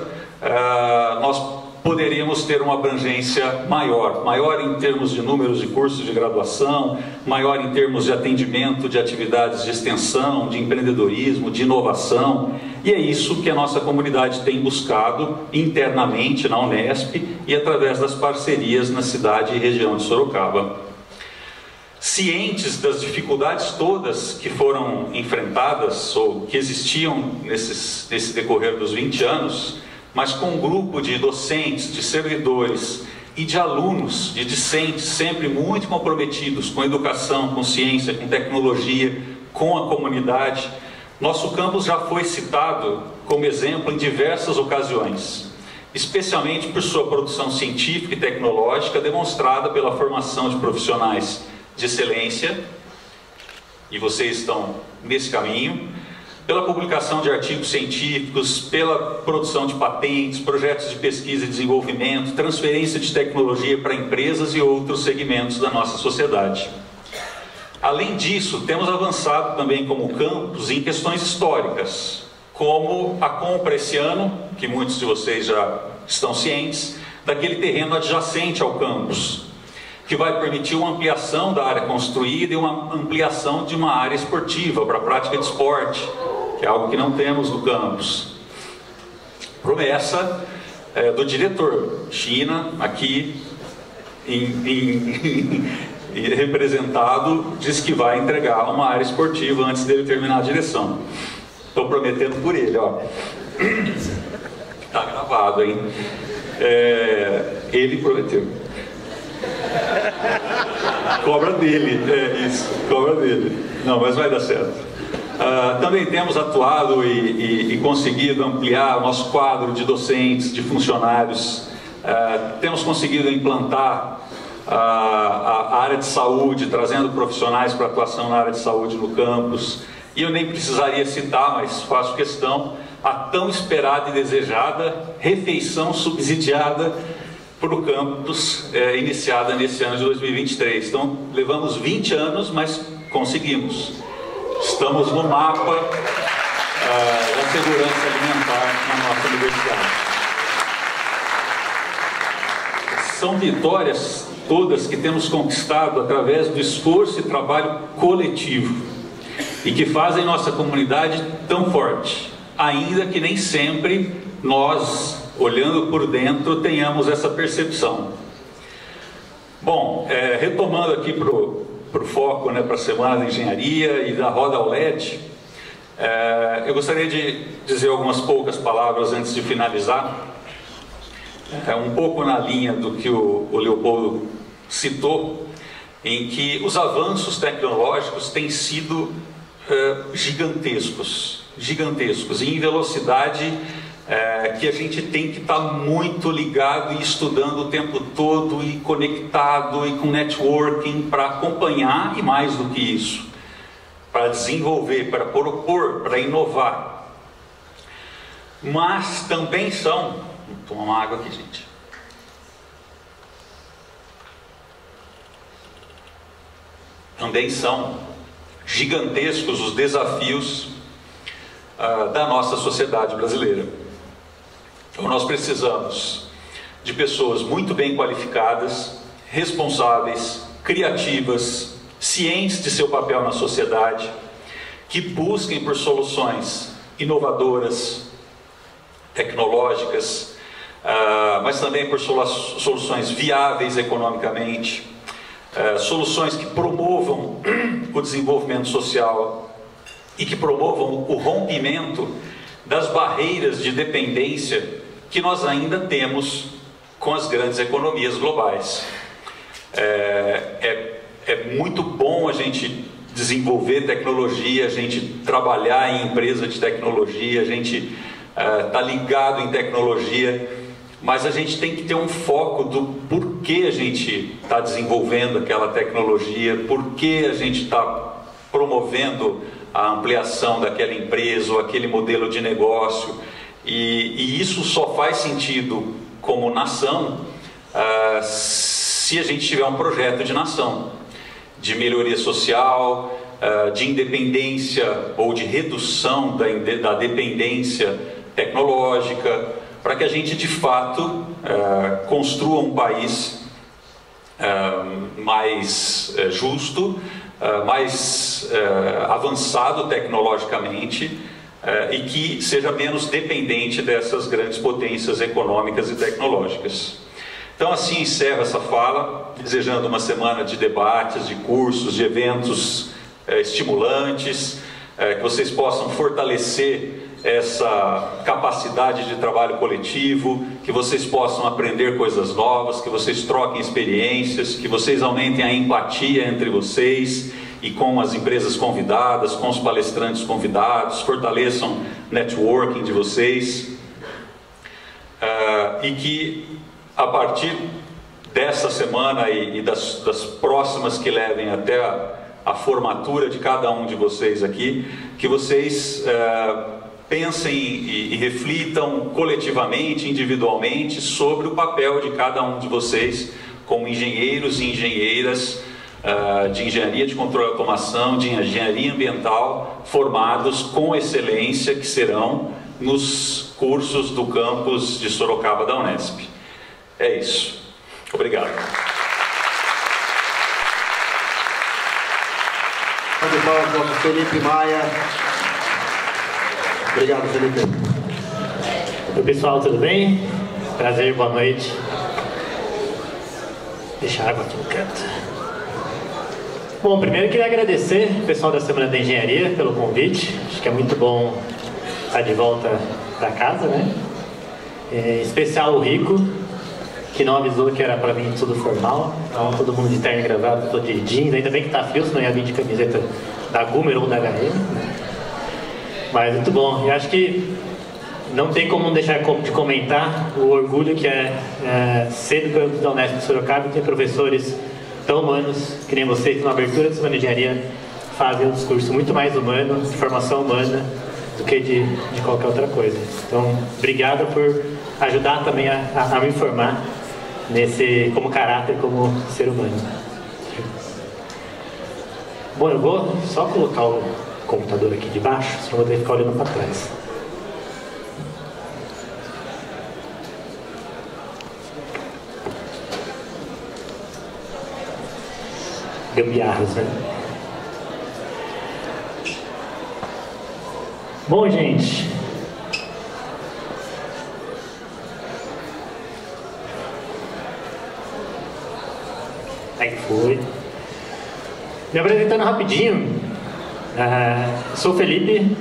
nós poderíamos ter uma abrangência maior em termos de números de cursos de graduação, maior em termos de atendimento de atividades de extensão, de empreendedorismo, de inovação, e é isso que a nossa comunidade tem buscado internamente na Unesp e através das parcerias na cidade e região de Sorocaba. Cientes das dificuldades todas que foram enfrentadas ou que existiam nesse decorrer dos 20 anos, mas com um grupo de docentes, de servidores e de alunos, de discentes, sempre muito comprometidos com educação, com ciência, com tecnologia, com a comunidade, nosso campus já foi citado como exemplo em diversas ocasiões, especialmente por sua produção científica e tecnológica, demonstrada pela formação de profissionais de excelência, e vocês estão nesse caminho, pela publicação de artigos científicos, pela produção de patentes, projetos de pesquisa e desenvolvimento, transferência de tecnologia para empresas e outros segmentos da nossa sociedade. Além disso, temos avançado também como campus em questões históricas, como a compra esse ano, que muitos de vocês já estão cientes, daquele terreno adjacente ao campus, que vai permitir uma ampliação da área construída e uma ampliação de uma área esportiva para a prática de esporte, que é algo que não temos no campus. Promessa do diretor, China, aqui representado, diz que vai entregar uma área esportiva antes dele terminar a direção. Estou prometendo por ele, ó. Está gravado, hein? Ele prometeu. Cobra dele, isso, cobra dele. Não, mas vai dar certo. Também temos atuado e conseguido ampliar o nosso quadro de docentes, de funcionários Temos conseguido implantar a área de saúde, trazendo profissionais para atuação na área de saúde no campus. E eu nem precisaria citar, mas faço questão, a tão esperada e desejada refeição subsidiada para o campus, iniciada nesse ano de 2023. Então, levamos 20 anos, mas conseguimos. Estamos no mapa da segurança alimentar na nossa universidade. São vitórias todas que temos conquistado através do esforço e trabalho coletivo e que fazem nossa comunidade tão forte, ainda que nem sempre nós, olhando por dentro, tenhamos essa percepção. Bom, retomando aqui para o foco, né, para a Semana da Engenharia e da Roda ao LED, eu gostaria de dizer algumas poucas palavras antes de finalizar, um pouco na linha do que o Leopoldo citou, em que os avanços tecnológicos têm sido gigantescos, e em velocidade que a gente tem que estar muito ligado e estudando o tempo todo e conectado e com networking para acompanhar, e mais do que isso, para desenvolver, para propor, para inovar. Mas também são, vou tomar uma água aqui, gente. Também são gigantescos os desafios da nossa sociedade brasileira. Então nós precisamos de pessoas muito bem qualificadas, responsáveis, criativas, cientes de seu papel na sociedade, que busquem por soluções inovadoras, tecnológicas, mas também por soluções viáveis economicamente, soluções que promovam o desenvolvimento social e que promovam o rompimento das barreiras de dependência que nós ainda temos com as grandes economias globais. É muito bom a gente desenvolver tecnologia, a gente trabalhar em empresa de tecnologia, a gente tá ligado em tecnologia, mas a gente tem que ter um foco do porquê a gente está desenvolvendo aquela tecnologia, porquê a gente está promovendo a ampliação daquela empresa ou aquele modelo de negócio. E isso só faz sentido como nação se a gente tiver um projeto de nação, de melhoria social, de independência ou de redução da dependência tecnológica, para que a gente de fato construa um país mais justo, mais avançado tecnologicamente e que seja menos dependente dessas grandes potências econômicas e tecnológicas. Então assim encerro essa fala, desejando uma semana de debates, de cursos, de eventos estimulantes, que vocês possam fortalecer essa capacidade de trabalho coletivo, que vocês possam aprender coisas novas, que vocês troquem experiências, que vocês aumentem a empatia entre vocês e com as empresas convidadas, com os palestrantes convidados, fortaleçam networking de vocês, e que a partir dessa semana e das próximas que levem até a formatura de cada um de vocês aqui, que vocês pensem e reflitam coletivamente, individualmente, sobre o papel de cada um de vocês como engenheiros e engenheiras de engenharia de controle e automação, de engenharia ambiental, formados com excelência, que serão nos cursos do campus de Sorocaba da Unesp. É isso. Obrigado. Nosso Felipe Maia. Obrigado, Felipe. Oi, pessoal, tudo bem? Prazer, boa noite. Deixa a água aqui no canto. Bom, primeiro eu queria agradecer o pessoal da Semana da Engenharia pelo convite. Acho que é muito bom estar de volta para casa, né? Em especial o Rico, que não avisou que era para vir tudo formal. Então, todo mundo de terno e gravata, todo de jeans. Ainda bem que tá frio, senão ia vir de camiseta da Gumer ou da HM. Mas muito bom. E acho que não tem como não deixar de comentar o orgulho que é ser do campus da Unesp de Sorocaba e ter professores tão humanos que nem vocês, que na abertura da Semana de Engenharia fazem um discurso muito mais humano, de formação humana, do que de qualquer outra coisa. Então, obrigado por ajudar também a me formar como caráter, como ser humano. Bom, eu vou só colocar o computador aqui de baixo, senão eu vou ter que ficar olhando para trás. Gambiarras, né? Bom, gente. Aí foi. Me apresentando rapidinho. Sou o Felipe,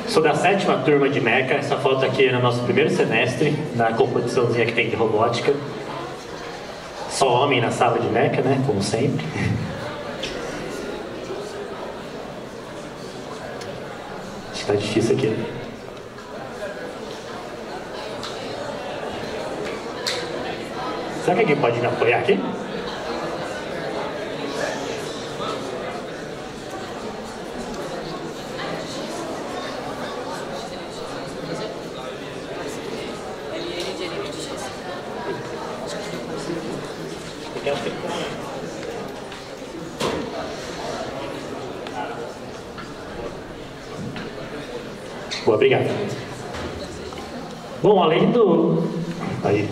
sou da 7ª turma de Meca. Essa foto aqui é no nosso primeiro semestre, na competiçãozinha que tem de robótica. Só homem na sala de Meca, né? Como sempre. Acho que tá difícil aqui. Será que alguém pode me apoiar aqui? Boa, obrigado. Bom, além do... Aí,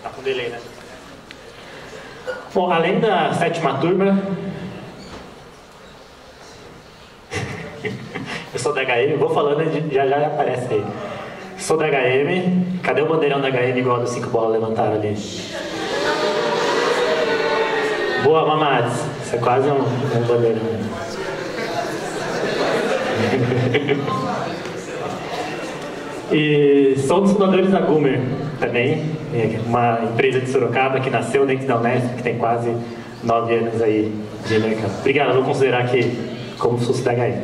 tá com delay, né? Bom, além da 7ª turma, eu sou da HM, vou falando, já aparece aí. Sou da HM, cadê o bandeirão da HM igual dos 5 bolas levantaram ali? Boa, Mamados, isso é quase um bandeirão. E sou um dos fundadores da Gumer também, uma empresa de Sorocaba que nasceu dentro da Unesp, que tem quase 9 anos aí de mercado. Obrigado, eu vou considerar aqui como se fosse da HM.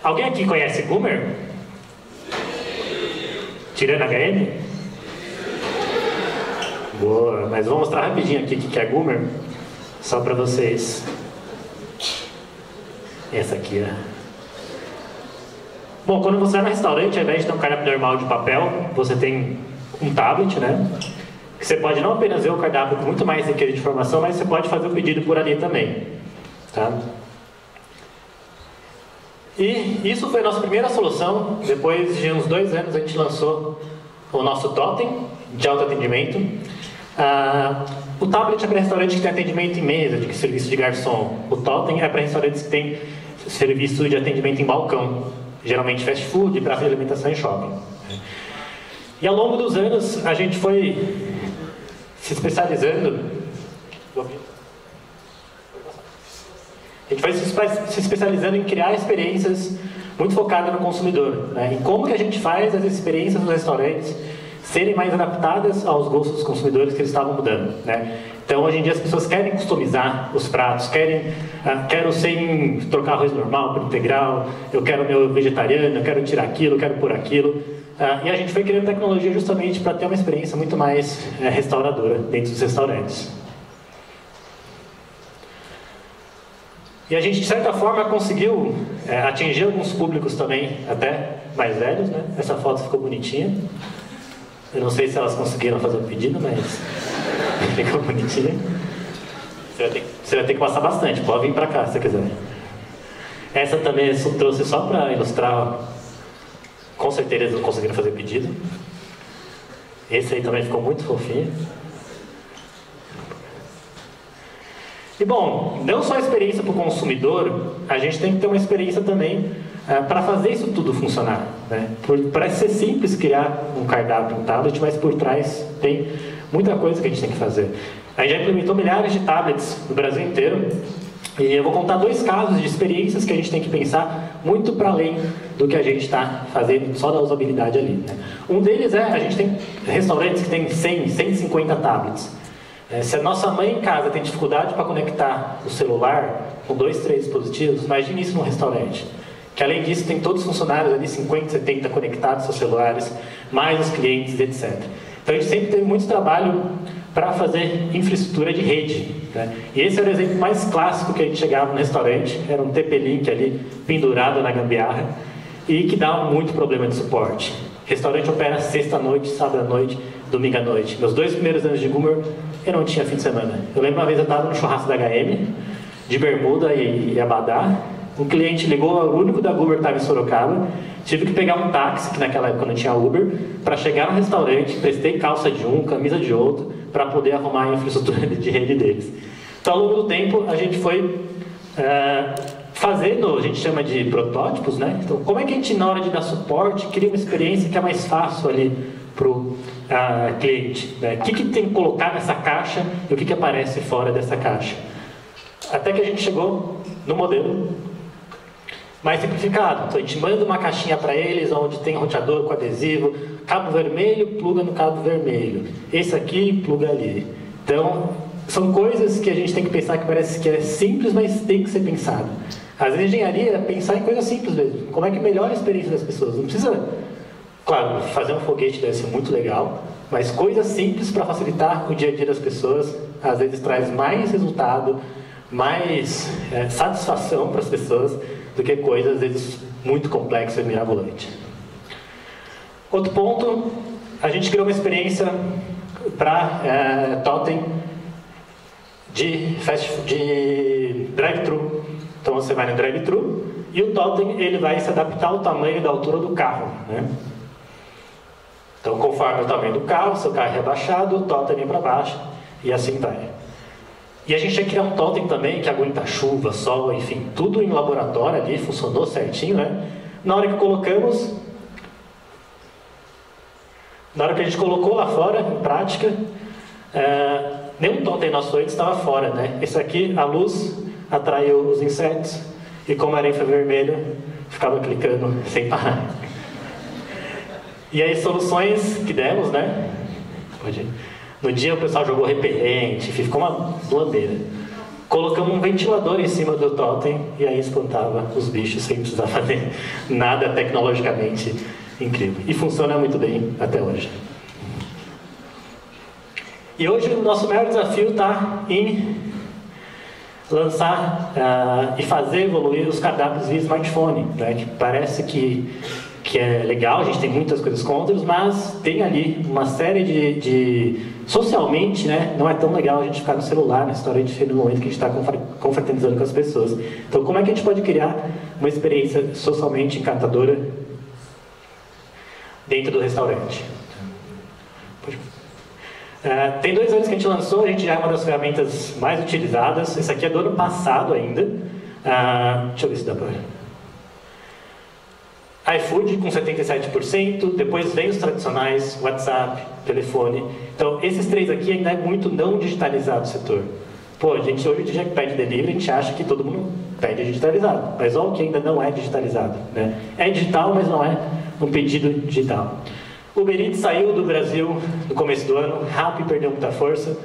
Alguém aqui conhece Gumer? Tirando a HM? Boa, mas vou mostrar rapidinho aqui o que é Gumer, só para vocês. Essa aqui, ó. Bom, quando você vai no restaurante, ao invés de ter um cardápio normal de papel, você tem um tablet, né? Que você pode não apenas ver o cardápio com muito mais riqueza de informação, mas você pode fazer o pedido por ali também, tá? E isso foi a nossa primeira solução. Depois de uns 2 anos a gente lançou o nosso totem de autoatendimento. O tablet é para restaurantes que tem atendimento em mesa, de serviço de garçom. O totem é para restaurantes que tem serviço de atendimento em balcão, geralmente fast food, praça de alimentação e shopping. E ao longo dos anos a gente foi se especializando. A gente vai se especializando em criar experiências muito focadas no consumidor, né? Em como que a gente faz as experiências nos restaurantes serem mais adaptadas aos gostos dos consumidores que eles estavam mudando, né? Então, hoje em dia, as pessoas querem customizar os pratos, quero sem trocar arroz normal por integral, eu quero meu vegetariano, eu quero tirar aquilo, eu quero pôr aquilo. E a gente foi criando tecnologia justamente para ter uma experiência muito mais restauradora dentro dos restaurantes. E a gente, de certa forma, conseguiu atingir alguns públicos também, até mais velhos, né? Essa foto ficou bonitinha. Eu não sei se elas conseguiram fazer o pedido, mas ficou bonitinha. Você vai ter que passar bastante, pode vir para cá se você quiser. Essa também eu trouxe só para ilustrar. Com certeza eles não conseguiram fazer pedido. Esse aí também ficou muito fofinho. E bom, não só a experiência para o consumidor, a gente tem que ter uma experiência também para fazer isso tudo funcionar, né? Parece ser simples criar um cardápio, um tablet, mas por trás tem muita coisa que a gente tem que fazer. A gente já implementou milhares de tablets no Brasil inteiro E eu vou contar 2 casos de experiências que a gente tem que pensar muito para além do que a gente está fazendo só da usabilidade ali, né? Um deles a gente tem restaurantes que tem 100, 150 tablets. Se a nossa mãe em casa tem dificuldade para conectar o celular com 2, 3 dispositivos, imagine isso num restaurante. Que além disso tem todos os funcionários ali, 50, 70 conectados aos seus celulares, mais os clientes, etc. Então a gente sempre teve muito trabalho para fazer infraestrutura de rede, né? E esse era o exemplo mais clássico que a gente chegava no restaurante, era um TP-Link ali pendurado na gambiarra e que dava muito problema de suporte. O restaurante opera sexta à noite, sábado à noite, domingo à noite. Meus 2 primeiros anos de Goomer, eu não tinha fim de semana. Eu lembro uma vez eu estava no churrasco da HM, de bermuda e abadá. Um cliente ligou, o único da Uber estava em Sorocaba. Tive que pegar um táxi, que naquela época não tinha Uber, para chegar no restaurante, prestei calça de um, camisa de outro, para poder arrumar a infraestrutura de rede deles. Então, ao longo do tempo, a gente foi fazendo, a gente chama de protótipos, né? Então, como é que a gente, na hora de dar suporte, cria uma experiência que é mais fácil ali para o cliente, né? O que tem que colocar nessa caixa e o que aparece fora dessa caixa. Até que a gente chegou no modelo mais simplificado. Então a gente manda uma caixinha para eles, onde tem roteador com adesivo, cabo vermelho, pluga no cabo vermelho. Esse aqui, pluga ali. Então, são coisas que a gente tem que pensar que parece que é simples, mas tem que ser pensado. Às vezes a engenharia é pensar em coisas simples mesmo. Como é que melhora a experiência das pessoas? Não precisa, claro, fazer um foguete deve ser muito legal, mas coisas simples para facilitar o dia a dia das pessoas, às vezes traz mais resultado, mais satisfação para as pessoas do que coisas, às vezes, muito complexas e mirabolantes. Outro ponto, a gente criou uma experiência para totem de drive-thru. Então você vai no drive-thru e o totem ele vai se adaptar ao tamanho e da altura do carro, né? Então, conforme o tamanho do carro, seu carro é rebaixado, o totem vem para baixo e assim vai. E a gente tinha que criar um totem também que aguenta chuva, sol, enfim, tudo em laboratório ali, funcionou certinho, né? Na hora que colocamos, na hora que a gente colocou lá fora, em prática, nenhum totem nosso antes estava fora, né? Esse aqui, a luz atraiu os insetos e como era infravermelho, ficava clicando sem parar. E aí, soluções que demos, né? Pode ir. No dia o pessoal jogou repelente, ficou uma lambeira. Colocamos um ventilador em cima do totem e aí espantava os bichos sem precisar fazer nada tecnologicamente incrível. E funciona muito bem até hoje. E hoje o nosso maior desafio está em lançar e fazer evoluir os cardápios via smartphone, né? Que parece que é legal, a gente tem muitas coisas contra, mas tem ali uma série de socialmente, né, não é tão legal a gente ficar no celular, no restaurante, no momento que a gente está confraternizando com as pessoas. Então, como é que a gente pode criar uma experiência socialmente encantadora dentro do restaurante? Tem 2 anos que a gente lançou, a gente já é uma das ferramentas mais utilizadas. Esse aqui é do ano passado ainda. Deixa eu ver se dá para... iFood com 77%, depois vem os tradicionais, WhatsApp, telefone. Então, esses 3 aqui ainda é muito não digitalizado o setor. Pô, a gente hoje já pede delivery, a gente acha que todo mundo pede digitalizado. Mas olha o que ainda não é digitalizado, né? É digital, mas não é um pedido digital. O Uber Eats saiu do Brasil no começo do ano, Rappi perdeu muita força.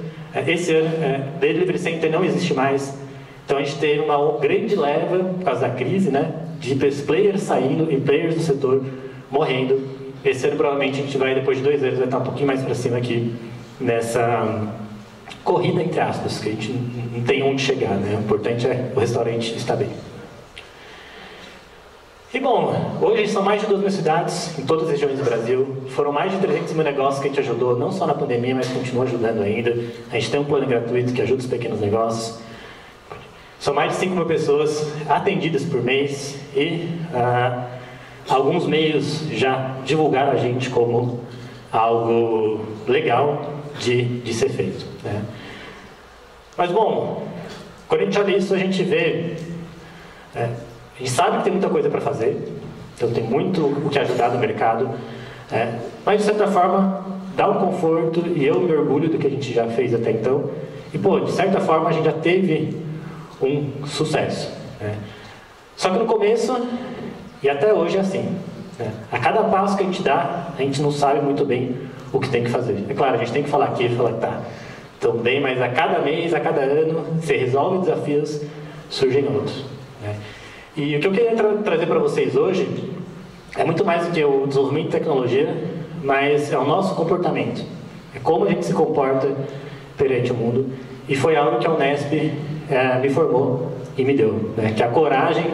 Esse ano, Delivery Center não existe mais. Então, a gente teve uma grande leva, por causa da crise, né? De players saindo e players do setor morrendo. Esse ano provavelmente a gente vai, depois de 2 anos, vai estar um pouquinho mais para cima aqui nessa corrida, entre aspas, que a gente não tem onde chegar, né? O importante é o restaurante estar bem. E bom, hoje são mais de 2 mil cidades em todas as regiões do Brasil. Foram mais de 300 mil negócios que a gente ajudou, não só na pandemia, mas continua ajudando ainda. A gente tem um plano gratuito que ajuda os pequenos negócios. São mais de 5 mil pessoas atendidas por mês e alguns meios já divulgaram a gente como algo legal de ser feito, né? Mas bom, quando a gente olha isso, a gente vê... a gente sabe que tem muita coisa para fazer, então tem muito o que ajudar no mercado, mas de certa forma dá um conforto e eu me orgulho do que a gente já fez até então. E pô, de certa forma a gente já teve um sucesso, né? Só que no começo, e até hoje é assim, né? A cada passo que a gente dá, a gente não sabe muito bem o que tem que fazer. É claro, a gente tem que falar aqui, falar que tá tão bem, mas a cada mês, a cada ano, você resolve desafios, surgem outros, né? E o que eu queria trazer para vocês hoje é muito mais do que o desenvolvimento de tecnologia, mas é o nosso comportamento. É como a gente se comporta perante o mundo. E foi algo que a Unesp me formou e me deu, né? Que é a coragem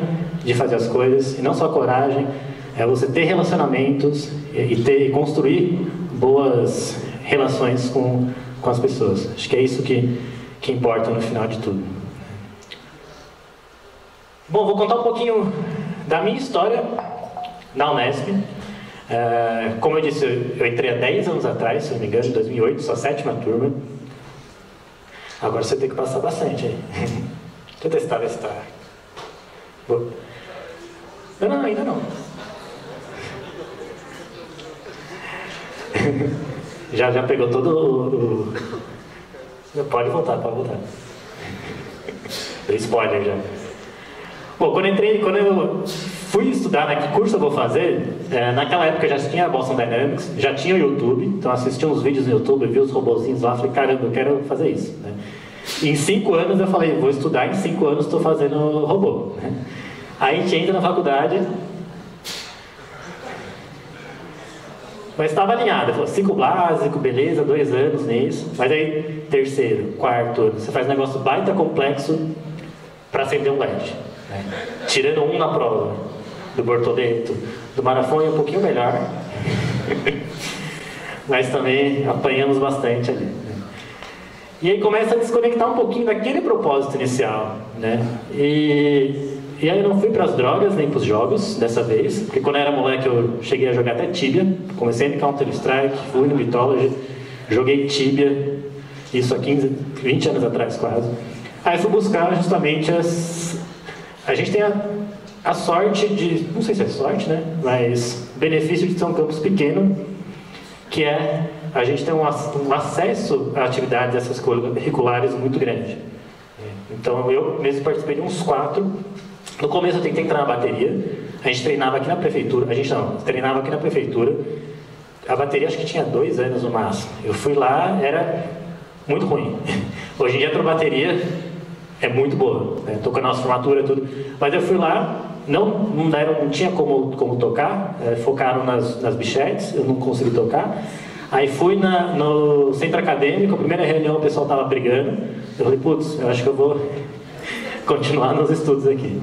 de fazer as coisas, e não só a coragem, é você ter relacionamentos e construir boas relações com as pessoas. Acho que é isso que importa no final de tudo. Bom, vou contar um pouquinho da minha história na Unesp. Como eu disse, eu entrei há 10 anos atrás, se não me engano, em 2008, sou a 7ª turma. Agora você tem que passar bastante aí. Deixa eu testar, ver se está... Não, ainda não. Já pegou todo o... Pode voltar. Dei spoiler já. Bom, quando eu fui estudar, né, que curso eu vou fazer, naquela época já tinha a Boston Dynamics, já tinha o YouTube, então assisti uns vídeos no YouTube, vi os robozinhos lá, falei, caramba, eu quero fazer isso, né? E em 5 anos eu falei, vou estudar, em 5 anos estou fazendo robô, né? Aí a gente entra na faculdade, mas estava alinhado, falou, 5 básico, beleza, 2 anos nisso, mas aí 3º, 4º ano, você faz um negócio baita complexo para acender um LED, né? Tirando 1 na prova, do Bortoleto, do Marafon é um pouquinho melhor, mas também apanhamos bastante ali, né? E aí começa a desconectar um pouquinho daquele propósito inicial, né? E aí eu não fui para as drogas nem para os jogos dessa vez, porque quando eu era moleque eu cheguei a jogar até Tibia, comecei no Counter-Strike, fui no Mythology, joguei Tibia, isso há 20 anos atrás quase. Aí fui buscar justamente a gente tem a sorte de, não sei se é sorte, né? Mas benefício de ser um campus pequeno, que é a gente tem um acesso a atividades extracurriculares muito grande. Então eu mesmo participei de uns 4. No começo eu tentei entrar na bateria, a gente treinava aqui na prefeitura, treinava aqui na prefeitura, a bateria acho que tinha 2 anos no máximo. Eu fui lá, era muito ruim. Hoje em dia a bateria é muito boa, né? Tô com a nossa formatura e tudo, mas eu fui lá, não tinha como tocar, focaram nas bichetes, eu não consegui tocar. Aí fui no centro acadêmico, a primeira reunião o pessoal estava brigando, eu falei, putz, eu acho que eu vou continuar nos estudos aqui.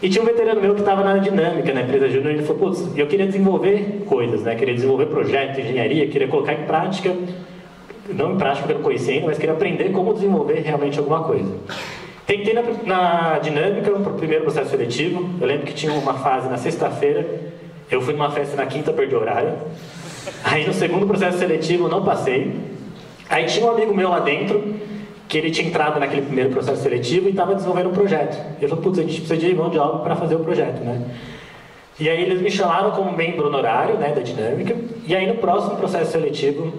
E tinha um veterano meu que estava na dinâmica, na empresa júnior, e ele falou, putz, eu queria desenvolver coisas, né? Queria desenvolver projeto, engenharia, queria colocar em prática, não em prática porque eu não conhecia ainda, mas queria aprender como desenvolver realmente alguma coisa. Tentei na dinâmica para o primeiro processo seletivo, eu lembro que tinha uma fase na sexta-feira, eu fui numa festa na quinta, perdi o horário. Aí no segundo processo seletivo não passei. Aí tinha um amigo meu lá dentro, que ele tinha entrado naquele primeiro processo seletivo e estava desenvolvendo um projeto. Ele falou, putz, a gente precisa de mão de obra para fazer o projeto, né? E aí eles me chamaram como membro honorário, né, da dinâmica, e aí no próximo processo seletivo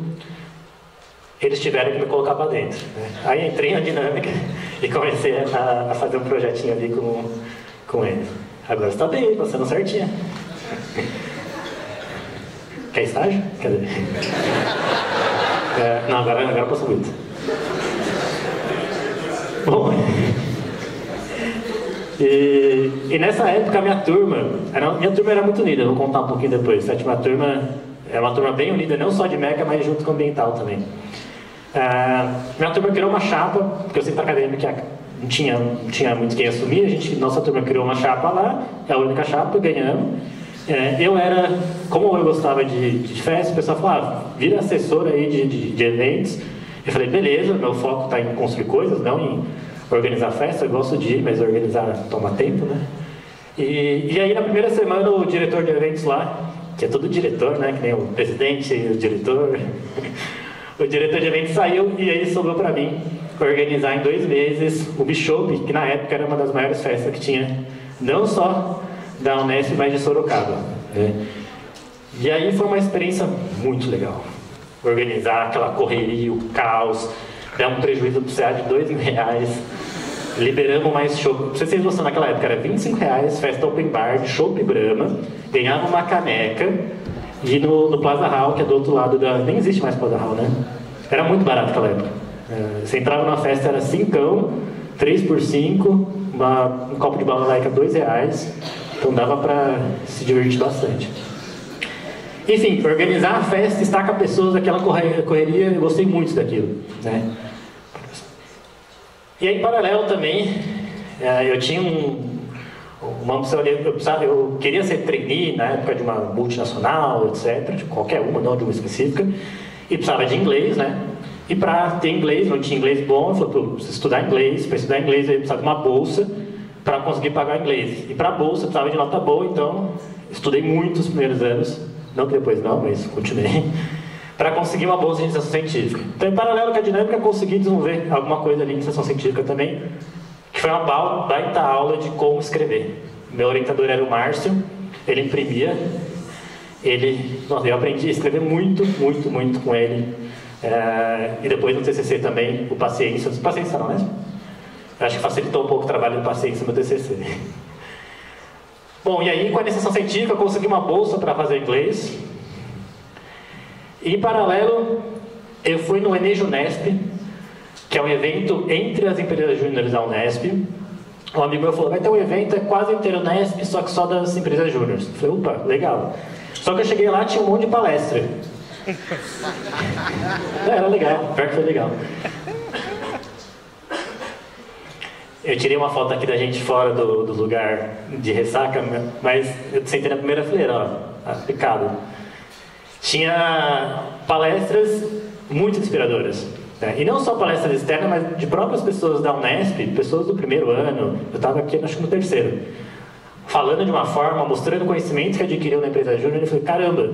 eles tiveram que me colocar para dentro, né? Aí entrei na dinâmica e comecei a fazer um projetinho ali com eles. Agora está bem, passando certinho. Quer estágio? Quer dizer... não, agora passou muito. Bom... E nessa época a minha turma era muito unida, eu vou contar um pouquinho depois. A 7ª turma é uma turma bem unida, não só de meca, mas junto com o ambiental também. Minha turma criou uma chapa, porque o centro acadêmico não tinha muito quem assumir, nossa turma criou uma chapa lá, é a única chapa, ganhamos. Como eu gostava de festa, o pessoal falava, vira assessor aí de eventos. Eu falei, beleza, meu foco está em construir coisas, não em organizar festa, eu gosto de ir, mas organizar toma tempo, né? E aí na primeira semana o diretor de eventos lá, que é todo diretor, né? Que nem o presidente e o diretor, o diretor de eventos saiu e aí sobrou para mim organizar em 2 meses o Bishop, que na época era uma das maiores festas que tinha, não só da Unesp, mas de Sorocaba, né? E aí foi uma experiência muito legal. Organizar aquela correria, o caos, dar um prejuízo para você de R$2.000, liberamos mais chopp. Pra vocês terem noção, naquela época era R$25, festa open bar de chopp Brahma, ganhava uma caneca, e no Plaza Hall, que é do outro lado da... Nem existe mais Plaza Hall, né? Era muito barato naquela época. Você entrava numa festa, era 5, 3 por 5, um copo de balalaica R$2, então dava pra se divertir bastante. Enfim, organizar a festa, estar com pessoas, aquela correria, eu gostei muito daquilo, né? E aí, em paralelo também, eu tinha uma opção, eu queria ser trainee na época de uma multinacional, etc., de qualquer uma, não de uma específica, e precisava de inglês, né? E para ter inglês, não tinha inglês bom, eu falei, preciso estudar inglês, para estudar inglês eu precisava de uma bolsa para conseguir pagar inglês. E para a bolsa eu precisava de nota boa, então estudei muito os primeiros anos, não que depois não, mas continuei, para conseguir uma bolsa de iniciação científica. Então, em paralelo com a dinâmica, eu consegui desenvolver alguma coisa ali em iniciação científica também, que foi uma baita aula de como escrever. Meu orientador era o Márcio, ele imprimia, eu aprendi a escrever muito com ele. E depois no TCC também, o Paciência não, né? Eu acho que facilitou um pouco o trabalho do Paciência no TCC. Bom, e aí com a iniciação científica eu consegui uma bolsa para fazer inglês. E em paralelo, eu fui no Enejunesp, que é um evento entre as empresas júniores da Unesp. Um amigo meu falou, vai ter um evento, é quase inteiro Unesp, só que só das empresas júniores. Eu falei, opa, legal. Só que eu cheguei lá, tinha um monte de palestra. Era legal, pior que foi legal. Eu tirei uma foto aqui da gente fora do lugar de ressaca, mas eu sentei na primeira fileira, ó, picado. Tinha palestras muito inspiradoras. E não só palestras externas, mas de próprias pessoas da Unesp, pessoas do primeiro ano, eu estava aqui acho que no terceiro, falando de uma forma, mostrando conhecimento que adquiriu na empresa júnior, e falei, caramba,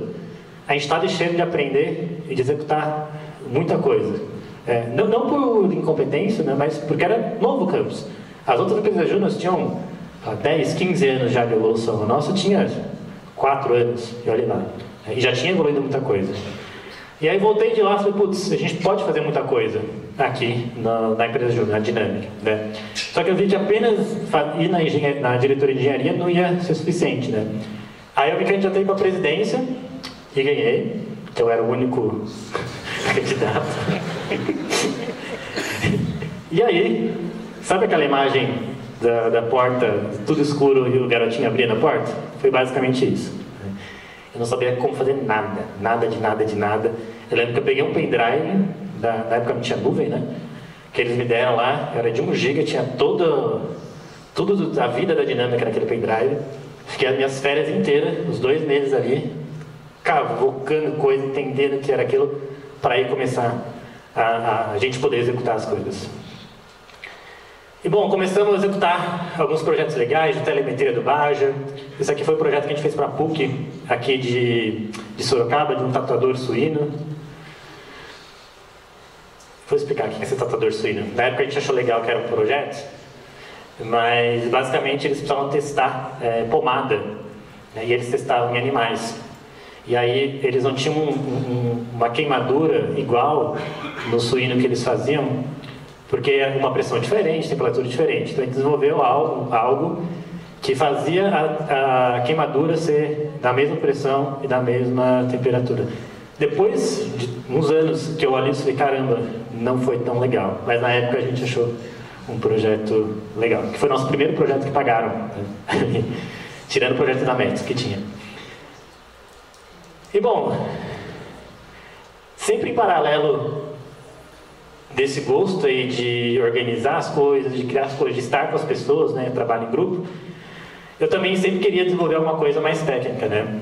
a gente está deixando de aprender e de executar muita coisa. Não por incompetência, né, mas porque era novo o campus. As outras empresas júnior tinham 10, 15 anos já de evolução. A nossa tinha 4 anos, e olha lá. E já tinha evoluído muita coisa. E aí voltei de lá e falei, putz, a gente pode fazer muita coisa aqui na empresa júnior, na dinâmica, né? Só que eu vi que apenas ir na diretoria de engenharia não ia ser suficiente, né? Aí eu me candidatei para a presidência e ganhei, que eu era o único candidato. E aí, sabe aquela imagem da porta, tudo escuro e o garotinho abrindo a porta? Foi basicamente isso. Eu não sabia como fazer nada de nada. Eu lembro que eu peguei um pendrive, na época não tinha nuvem, né? Que eles me deram lá, era de 1 GB, tinha tudo a vida da dinâmica naquele pendrive. Fiquei as minhas férias inteiras, os 2 meses ali, cavocando coisa, entendendo o que era aquilo, para aí começar a gente poder executar as coisas. E bom, começamos a executar alguns projetos legais de telemetria do Baja. Esse aqui foi o projeto que a gente fez para a PUC, aqui de Sorocaba, de um tatuador suíno. Vou explicar o que é esse tatuador suíno. Na época a gente achou legal que era um projeto, mas basicamente eles precisavam testar pomada, né? E eles testavam em animais. E aí eles não tinham uma queimadura igual no suíno que eles faziam, porque era uma pressão diferente, temperatura diferente. Então a gente desenvolveu algo que fazia a queimadura ser da mesma pressão e da mesma temperatura. Depois de uns anos que eu olhei e falei, caramba, não foi tão legal. Mas na época a gente achou um projeto legal, que foi o nosso primeiro projeto que pagaram, né? Tirando o projeto da Metis que tinha. E bom, sempre em paralelo desse gosto aí de organizar as coisas, de criar as coisas, de estar com as pessoas, né, trabalho em grupo, eu também sempre queria desenvolver alguma coisa mais técnica, né?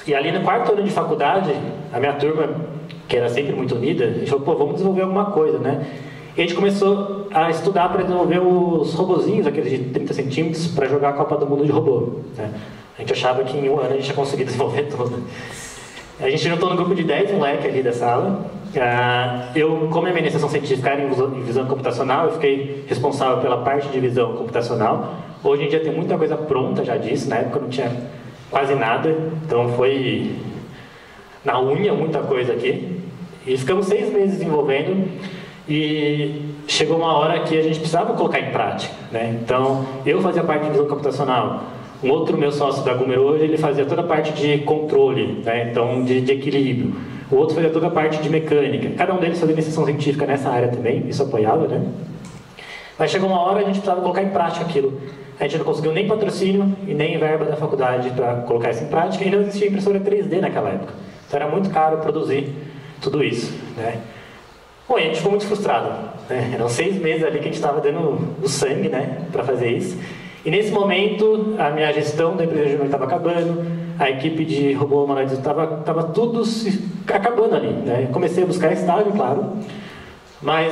E ali no 4º ano de faculdade, a minha turma, que era sempre muito unida, a gente falou, pô, vamos desenvolver alguma coisa, né? E a gente começou a estudar para desenvolver os robozinhos, aqueles de 30 centímetros, para jogar a Copa do Mundo de robô, né? A gente achava que em 1 ano a gente ia conseguir desenvolver tudo. A gente juntou no grupo de 10 moleques ali da sala. Eu, como a minha iniciação científica era em visão computacional, eu fiquei responsável pela parte de visão computacional. Hoje em dia tem muita coisa pronta já disso, na época não tinha quase nada, então foi na unha muita coisa aqui. E ficamos 6 meses desenvolvendo, e chegou uma hora que a gente precisava colocar em prática, né? Então, eu fazia parte de visão computacional. Um outro meu sócio da Gumer hoje, ele fazia toda a parte de controle, né? Então, de equilíbrio. O outro fazia toda a parte de mecânica. Cada um deles fazia iniciação científica nessa área também, isso apoiava, né? Mas chegou uma hora a gente precisava colocar em prática aquilo. A gente não conseguiu nem patrocínio e nem verba da faculdade para colocar isso em prática, e não existia impressora 3D naquela época. Então era muito caro produzir tudo isso, né? Bom, a gente ficou muito frustrado, né? Eram 6 meses ali que a gente estava dando o sangue, né, para fazer isso. E nesse momento, a minha gestão da empresa de estava acabando, a equipe de robô humanoide estava tudo acabando ali, né? Comecei a buscar estágio, claro, mas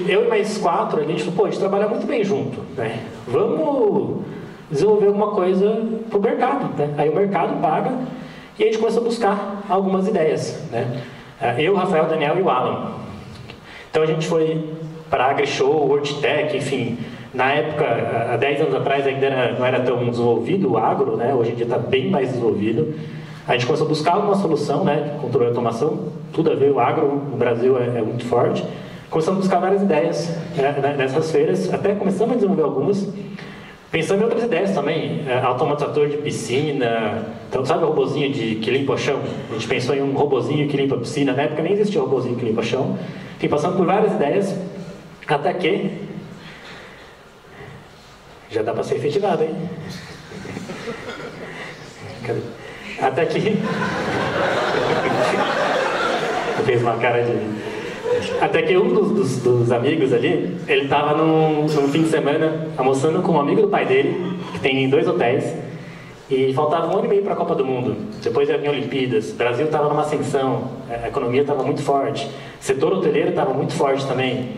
eu e mais 4 ali, a gente falou, pô, a gente trabalha muito bem junto, né? Vamos desenvolver alguma coisa para o mercado, né? Aí o mercado paga e a gente começou a buscar algumas ideias, né? Eu, o Rafael, o Daniel e o Alan. Então a gente foi para a AgriShow, WorldTech, enfim. Na época, há 10 anos atrás, ainda não era tão desenvolvido o agro, né? Hoje em dia está bem mais desenvolvido. A gente começou a buscar uma solução, né, de controle e automação. Tudo a ver, o agro no Brasil é muito forte. Começamos a buscar várias ideias, né, nessas feiras, até começamos a desenvolver algumas. Pensando em outras ideias também, automatizador de piscina. Então, sabe o robozinho que limpa o chão? A gente pensou em um robozinho que limpa a piscina. Na época nem existia robozinho que limpa o chão. Enfim, passando por várias ideias, até que... Já dá para ser efetivado, hein? Cadê? Até que... Eu fiz uma cara de... Até que um dos amigos ali, ele estava num fim de semana almoçando com um amigo do pai dele, que tem 2 hotéis, e faltava 1 ano e meio para a Copa do Mundo. Depois ia vir Olimpíadas, o Brasil estava numa ascensão, a economia estava muito forte, o setor hoteleiro estava muito forte também.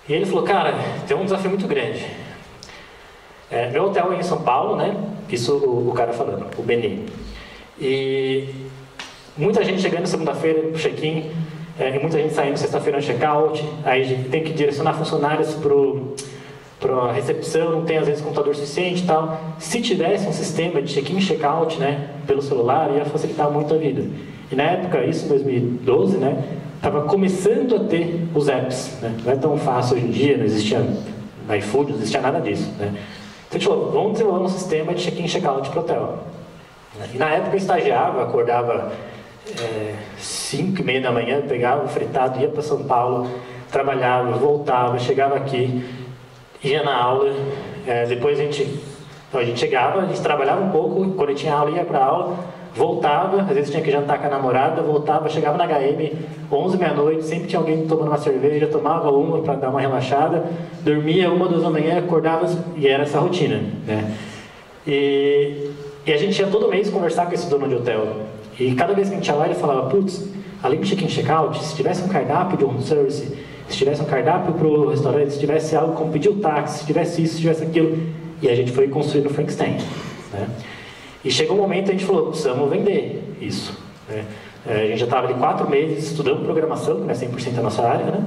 E ele falou, cara, tem um desafio muito grande. Meu hotel é em São Paulo, né? Isso o cara falando, o Benê. E muita gente chegando segunda-feira pro check-in, e muita gente saindo sexta-feira no check-out. Aí a gente tem que direcionar funcionários para a recepção, não tem às vezes computador suficiente e tal. Se tivesse um sistema de check-in e check-out, né, pelo celular, ia facilitar muito a vida. E na época, isso em 2012, né, estava começando a ter os apps, né? Não é tão fácil hoje em dia, não existia iFood, não existia nada disso, né? Então a gente falou, vamos desenvolver um sistema de check-in e check-out para o hotel. E na época eu estagiava, acordava 5h30 da manhã, pegava o fretado, ia para São Paulo, trabalhava, voltava, chegava aqui, ia na aula, depois a gente chegava, a gente trabalhava um pouco, quando tinha aula ia para a aula, voltava, às vezes tinha que jantar com a namorada, voltava, chegava na HM, 11 meia-noite, sempre tinha alguém tomando uma cerveja, tomava uma para dar uma relaxada, dormia 1, 2 da manhã, acordava e era essa rotina, né? E a gente ia todo mês conversar com esse dono de hotel. E cada vez que a gente ia lá, ele falava, putz, além de check-in e check-out, se tivesse um cardápio de home service, se tivesse um cardápio para o restaurante, se tivesse algo como pedir o táxi, se tivesse isso, se tivesse aquilo. E a gente foi construindo o Frankenstein, né? E chegou um momento a gente falou, precisamos vender isso, né? A gente já estava ali 4 meses estudando programação, que não é 100% a nossa área, né?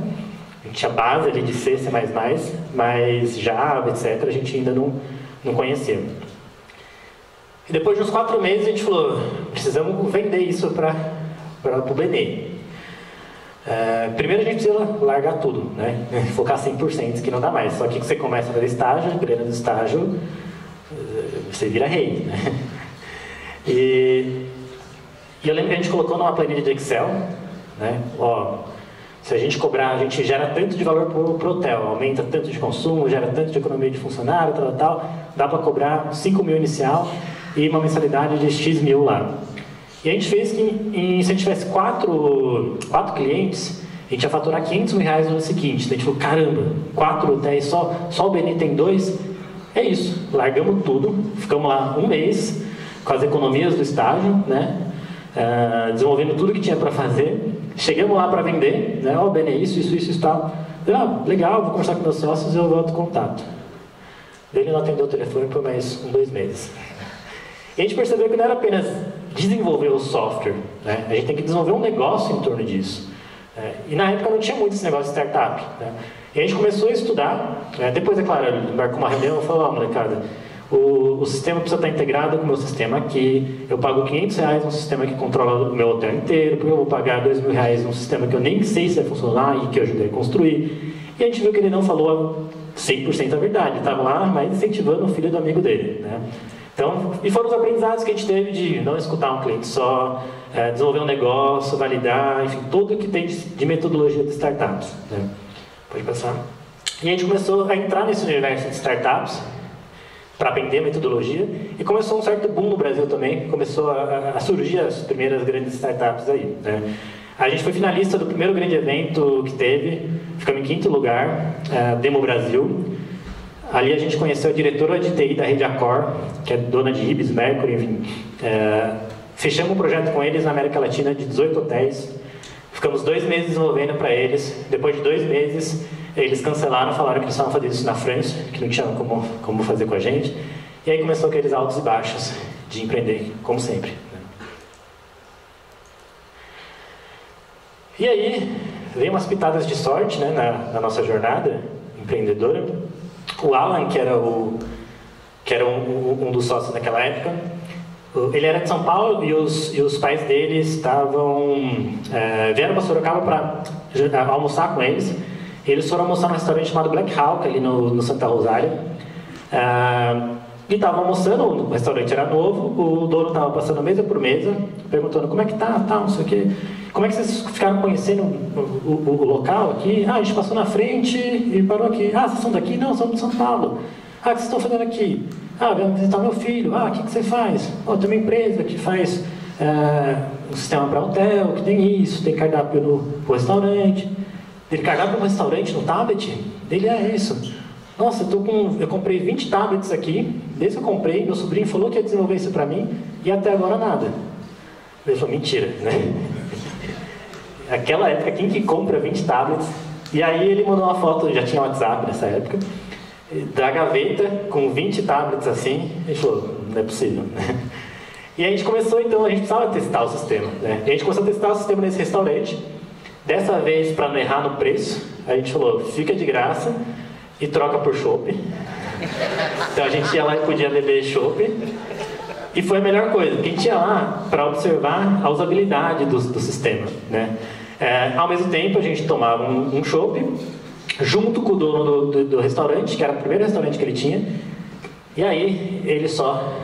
A gente tinha base ali de C, C++, mas Java, etc., a gente ainda não conhecia. E depois de uns 4 meses a gente falou, precisamos vender isso para o Benê. Primeiro a gente precisa largar tudo, né? Focar 100%, que não dá mais. Só que você começa a fazer estágio, grana do estágio, você vira rei, né? E eu lembro que a gente colocou numa planilha de Excel, né? Ó, se a gente cobrar, a gente gera tanto de valor para o hotel, aumenta tanto de consumo, gera tanto de economia de funcionário, tal, dá para cobrar 5 mil inicial e uma mensalidade de X mil lá. E a gente fez que, se a gente tivesse 4 clientes, a gente ia faturar R$500 mil no ano seguinte. Então a gente falou, caramba, 4 hotéis, só o Benê tem 2. É isso, largamos tudo, ficamos lá 1 mês, com as economias do estágio, né? Desenvolvendo tudo que tinha para fazer. Chegamos lá para vender, né? Ó, Benê, isso, tal. Legal, vou conversar com meus sócios e eu volto contato. Ele não atendeu o telefone por mais 2 meses. E a gente percebeu que não era apenas desenvolver o software, né? A gente tem que desenvolver um negócio em torno disso. E na época não tinha muito esse negócio de startup, né? E a gente começou a estudar, depois, é claro, ele marcou uma reunião e falou, molecada, o sistema precisa estar integrado com o meu sistema aqui, eu pago R$500 num sistema que controla o meu hotel inteiro, porque eu vou pagar R$2.000 num sistema que eu nem sei se vai funcionar e que eu ajudei a construir. E a gente viu que ele não falou 100% a verdade, ele estava lá, mas incentivando o filho do amigo dele, né? Então, e foram os aprendizados que a gente teve de não escutar um cliente só, desenvolver um negócio, validar, enfim, tudo que tem de metodologia de startups, né? Pode passar. E a gente começou a entrar nesse universo de startups para aprender metodologia e começou um certo boom no Brasil também, começou a surgir as primeiras grandes startups aí, né? A gente foi finalista do primeiro grande evento que teve, ficamos em 5º lugar, Demo Brasil. Ali a gente conheceu a diretora de TI da Rede Accor, que é dona de Ibis, Mercury, enfim. Fechamos um projeto com eles na América Latina de 18 hotéis. Ficamos 2 meses desenvolvendo para eles. Depois de 2 meses, eles cancelaram, falaram que eles estavam fazendo isso na França, que não tinham como fazer com a gente. E aí começou aqueles altos e baixos de empreender, como sempre. E aí, veio umas pitadas de sorte, né, na nossa jornada empreendedora. O Alan, que era um dos sócios naquela época, ele era de São Paulo e os pais dele vieram para Sorocaba para almoçar com eles. Eles foram almoçar num restaurante chamado Black Hawk, ali no Santa Rosália. E estavam almoçando, o restaurante era novo, o dono estava passando mesa por mesa, perguntando como é que tá, não sei o quê. Como é que vocês ficaram conhecendo o local aqui? Ah, a gente passou na frente e parou aqui. Ah, vocês são daqui? Não, somos de São Paulo. Ah, o que vocês estão fazendo aqui? Ah, vamos visitar meu filho. Ah, o que você faz? Oh, tem uma empresa que faz um sistema para hotel, que tem isso, tem cardápio no restaurante. Tem cardápio no restaurante, no tablet? Dele é isso. Nossa, eu comprei 20 tablets aqui, desde que eu comprei, meu sobrinho falou que ia desenvolver isso para mim, e até agora nada. Ele falou, mentira, né? Naquela época, quem que compra 20 tablets? E aí ele mandou uma foto, já tinha WhatsApp nessa época, da gaveta com 20 tablets assim, ele falou, não é possível, né? E a gente começou, então, a gente precisava testar o sistema, né? E a gente começou a testar o sistema nesse restaurante. Dessa vez, para não errar no preço, a gente falou, fica de graça e troca por chopp. Então a gente ia lá e podia beber chopp. E foi a melhor coisa, porque a gente ia lá para observar a usabilidade do sistema, né? Ao mesmo tempo, a gente tomava um chopp, junto com o dono do restaurante, que era o primeiro restaurante que ele tinha, e aí ele só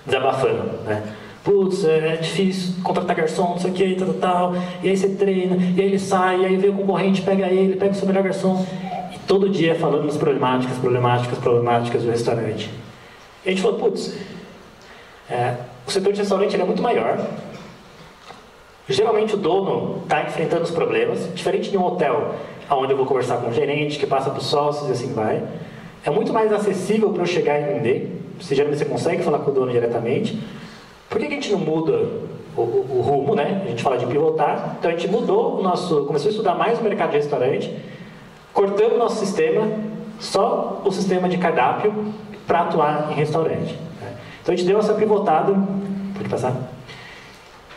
desabafando, né? Putz, é difícil contratar garçom, não sei o que, tal, e aí você treina, e aí ele sai, e aí vem o concorrente, pega ele, pega o seu melhor garçom, e todo dia falando das problemáticas do restaurante. E a gente falou, putz, o setor de restaurante ele é muito maior. Geralmente o dono está enfrentando os problemas, diferente de um hotel, onde eu vou conversar com o gerente, que passa para os sócios e assim vai. É muito mais acessível para eu chegar e vender. Geralmente você consegue falar com o dono diretamente. Por que a gente não muda o rumo, né? A gente fala de pivotar. Então a gente mudou começou a estudar mais o mercado de restaurante, cortando o nosso sistema, só o sistema de cardápio, para atuar em restaurante. Então a gente deu essa pivotada, pode passar,